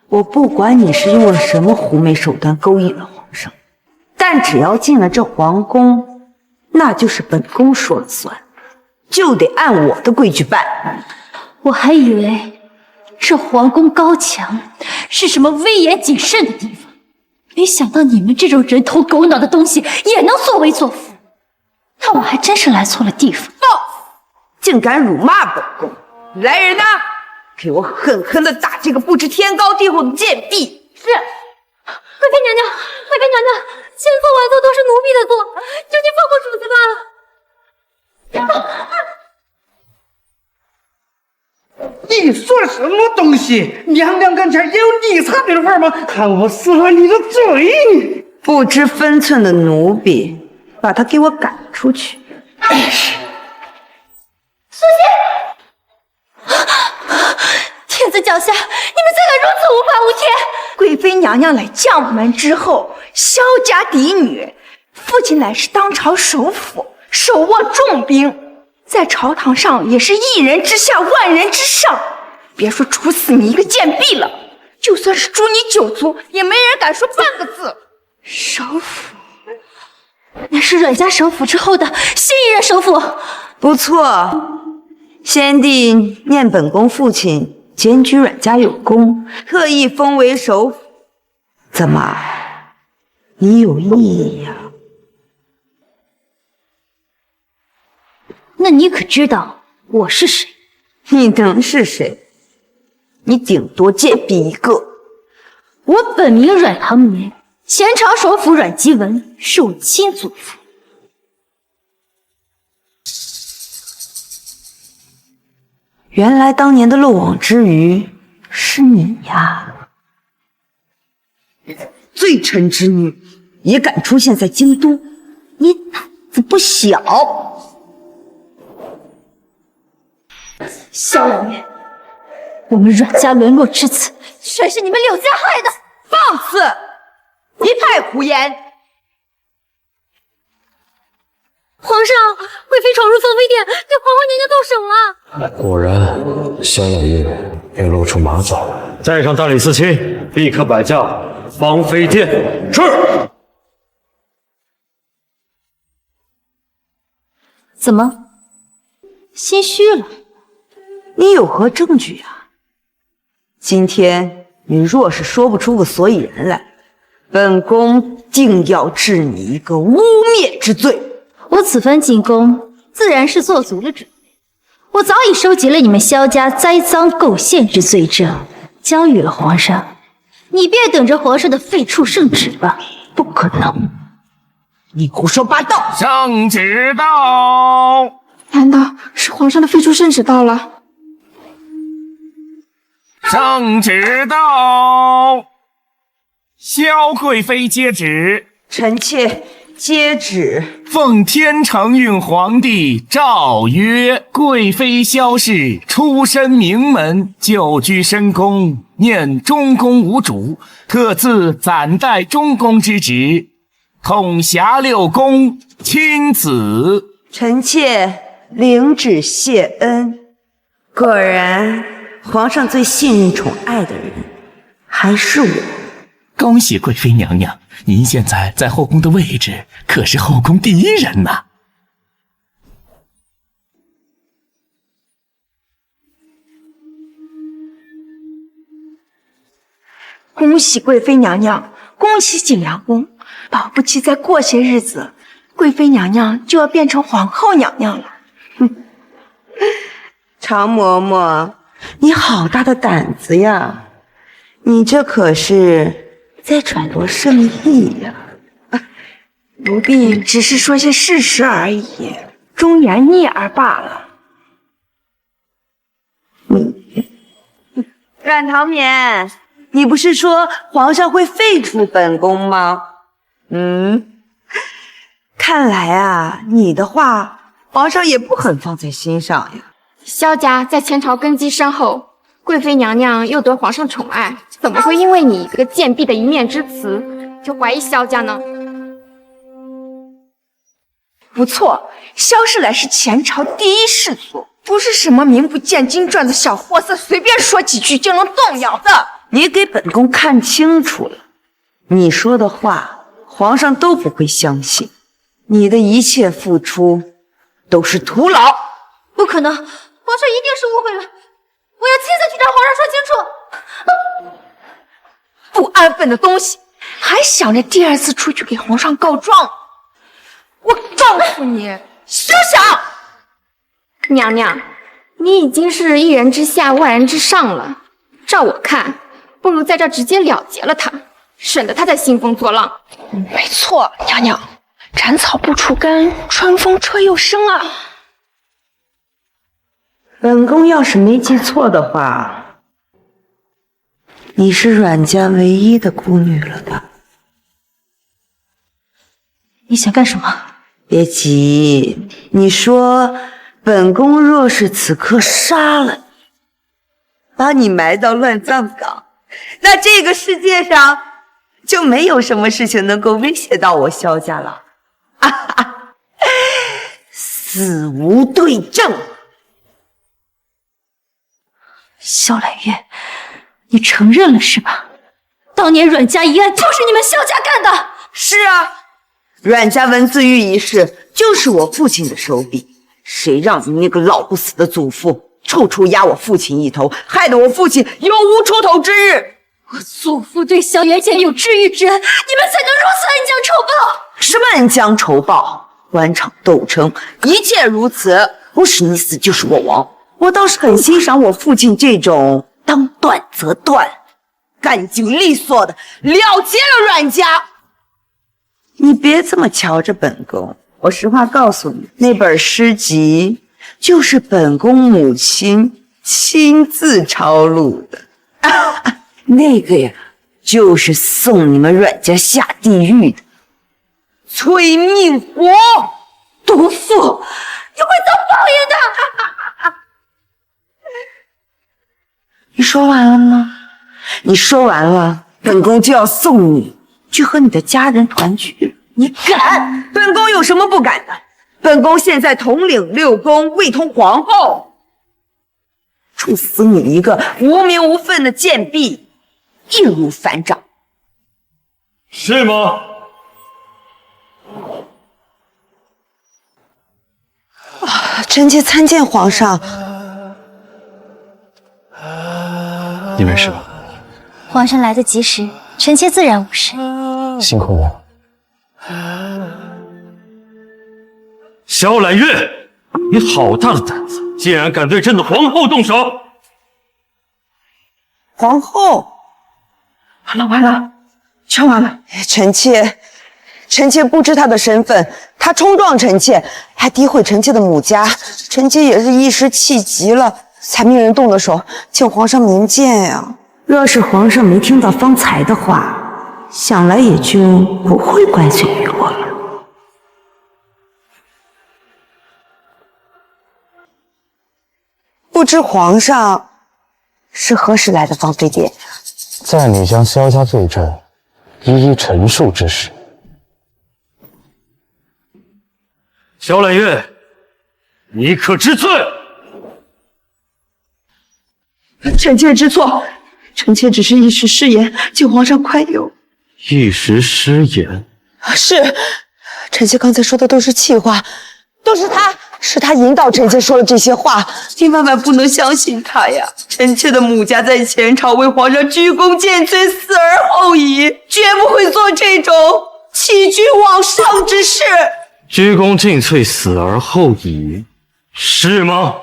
我不管你是用了什么狐媚手段勾引了皇上，但只要进了这皇宫，那就是本宫说了算，就得按我的规矩办。我还以为这皇宫高墙是什么威严谨慎的地方，没想到你们这种人头狗脑的东西也能作威作福。那我还真是来错了地方。竟敢辱骂本宫！来人呐，给我狠狠地打这个不知天高地厚的贱婢！是。贵妃娘娘，贵妃娘娘，千错万错都是奴婢的错，求您放过主子吧。你说什么东西？娘娘跟前也有你擦边的话吗？看我撕了你的嘴！不知分寸的奴婢，把他给我赶出去！苏心，天子脚下，你们怎敢如此无法无天？贵妃娘娘来将门之后，萧家嫡女，父亲乃是当朝首辅，手握重兵，在朝堂上也是一人之下，万人之上。别说处死你一个贱婢了，就算是诛你九族，也没人敢说半个字。首辅，那是阮家首辅之后的新一任首辅。不错，先帝念本宫父亲检举阮家有功，特意封为首辅。怎么，你有异议呀？那你可知道我是谁？你能是谁？你顶多贱婢一个。我本名阮唐年，前朝首辅阮吉文是我亲祖父。原来当年的漏网之鱼是你呀！罪臣之女也敢出现在京都，你胆子不小。萧老爷，我们阮家沦落至此，全是你们柳家害的！放肆！一派胡言！皇上，贵妃闯入凤飞殿，对皇后娘娘动手了。果然，萧老爷又露出马脚了。带上大理寺卿，立刻摆驾芳菲殿。是。怎么，心虚了？你有何证据啊？今天你若是说不出个所以然来，本宫定要治你一个污蔑之罪。我此番进宫，自然是做足了准备。我早已收集了你们萧家栽赃构陷之罪证，交予了皇上。你便等着皇上的废黜圣旨吧。不可能！你胡说八道！圣旨到！难道是皇上的废黜圣旨到了？圣旨到！萧贵妃接旨。臣妾接旨。奉天承运皇帝诏曰：贵妃萧氏出身名门，久居深宫，念中宫无主，特自暂代中宫之职，统辖6宫，亲子。臣妾领旨谢恩。果然，皇上最信任宠爱的人还是我。恭喜贵妃娘娘，您现在在后宫的位置可是后宫第1人呐！恭喜贵妃娘娘，恭喜景阳宫！保不齐再过些日子，贵妃娘娘就要变成皇后娘娘了。常嬷嬷，你好大的胆子呀！你这可是在揣度圣意呀！奴婢只是说些事实而已，忠言逆耳罢了。阮唐绵，你不是说皇上会废除本宫吗？看来啊，你的话皇上也不很放在心上呀。萧家在前朝根基深厚，贵妃娘娘又得皇上宠爱，怎么会因为你一个贱婢的一面之词就怀疑萧家呢？不错，萧世来是前朝第一世族，不是什么名不见经传的小货色，随便说几句就能动摇的。你给本宫看清楚了，你说的话，皇上都不会相信。你的一切付出都是徒劳。不可能，皇上一定是误会了，我要亲自去找皇上说清楚。不安分的东西，还想着第二次出去给皇上告状。我告诉你，休想！娘娘，你已经是一人之下，万人之上了。照我看，不如在这直接了结了他，省得他再兴风作浪。没错，娘娘，斩草不除根，春风吹又生啊。本宫要是没记错的话，你是阮家唯一的孤女了吧？你想干什么？别急，你说本宫若是此刻杀了你，把你埋到乱葬岗，那这个世界上就没有什么事情能够威胁到我萧家了。哈哈，死无对证。萧揽月，你承认了是吧？当年阮家一案就是你们萧家干的。是啊，阮家文字狱一事就是我父亲的手笔，谁让你那个老不死的祖父处处压我父亲一头，害得我父亲有无出头之日。我祖父对萧元简有知遇之恩，你们才能如此恩将仇报。什么恩将仇报？官场斗争，一切如此，不是你死就是我亡。我倒是很欣赏我父亲这种当断则断，干净利索的了结了阮家。你别这么瞧着本宫，我实话告诉你，那本诗集就是本宫母亲亲自抄录的。那个呀，就是送你们阮家下地狱的催命符。毒妇，你会遭报应的！你说完了吗？你说完了，本宫就要送你去和你的家人团聚。你敢？本宫有什么不敢的？本宫现在统领6宫，位通皇后，处死你一个无名无分的贱婢，易如反掌。是吗？臣妾参见皇上。你没事吧？皇上来得及时，臣妾自然无事。辛苦你了。萧揽月，你好大的胆子，竟然敢对朕的皇后动手！皇后，完了完了，全完了！臣妾不知他的身份，他冲撞臣妾，还诋毁臣妾的母家，臣妾也是一时气急了，才命人动的手，请皇上明鉴呀。若是皇上没听到方才的话，想来也就不会怪罪于我了。不知皇上是何时来的芳菲殿？在你将萧家罪证一一陈述之时。萧揽月，你可知罪？臣妾知错，臣妾只是一时失言，请皇上宽宥。一时失言？是，臣妾刚才说的都是气话，都是他引导臣妾说了这些话，你万万不能相信他呀！臣妾的母家在前朝为皇上鞠躬尽瘁，死而后已，绝不会做这种欺君罔上之事。鞠躬尽瘁，死而后已，是吗？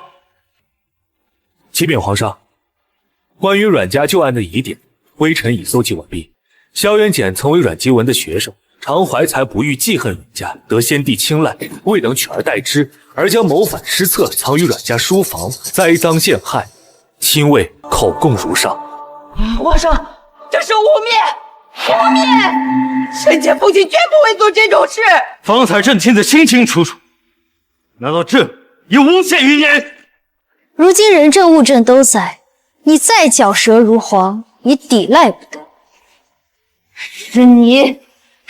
启禀皇上，关于阮家旧案的疑点，微臣已搜集完毕。萧元简曾为阮籍文的学生，常怀才不遇，记恨阮家，得先帝青睐，未能取而代之，而将谋反失策藏于阮家书房，栽赃陷害，亲为口供如上。皇上，这是污蔑！污蔑！臣妾父亲绝不会做这种事。方才朕听得清清楚楚，难道这也诬陷于言？如今人证物证都在，你再狡舌如簧，也抵赖不得。是你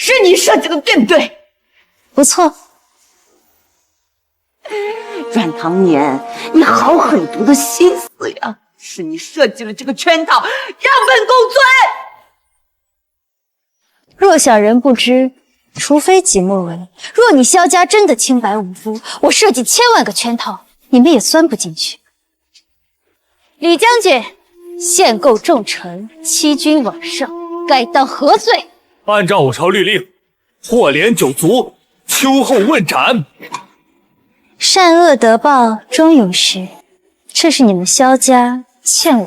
是你设计的，对不对？不错。阮唐年，你好狠毒的心思呀！是你设计了这个圈套，让本公尊。若小人不知，除非己莫为。若你萧家真的清白无辜，我设计千万个圈套，你们也钻不进去。李将军，限购重臣，欺君罔上，该当何罪？按照我朝律令，获连9族，秋后问斩。善恶得报终有时，这是你们萧家欠我。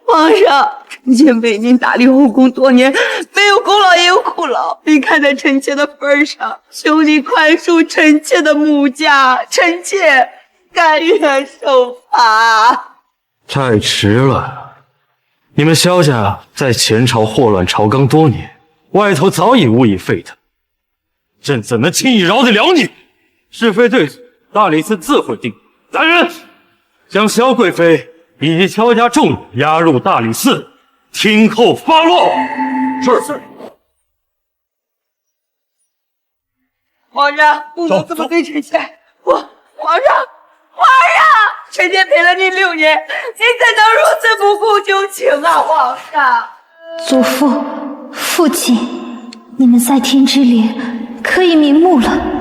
皇上，臣妾为您打理后宫多年，没有功劳也有苦劳。您看在臣妾的份上，求你宽恕臣妾的母家，臣妾甘愿受罚。太迟了，你们萧家在前朝祸乱朝纲多年，外头早已无以废他，朕怎能轻易饶得了你？是非对错，大理寺自会定。来人，将萧贵妃以及萧家众人押入大理寺，听候发落。是。皇上不能这么对臣妾，皇上，臣妾陪了你6年，您怎能如此不顾旧情啊，皇上！祖父、父亲，你们在天之灵可以瞑目了。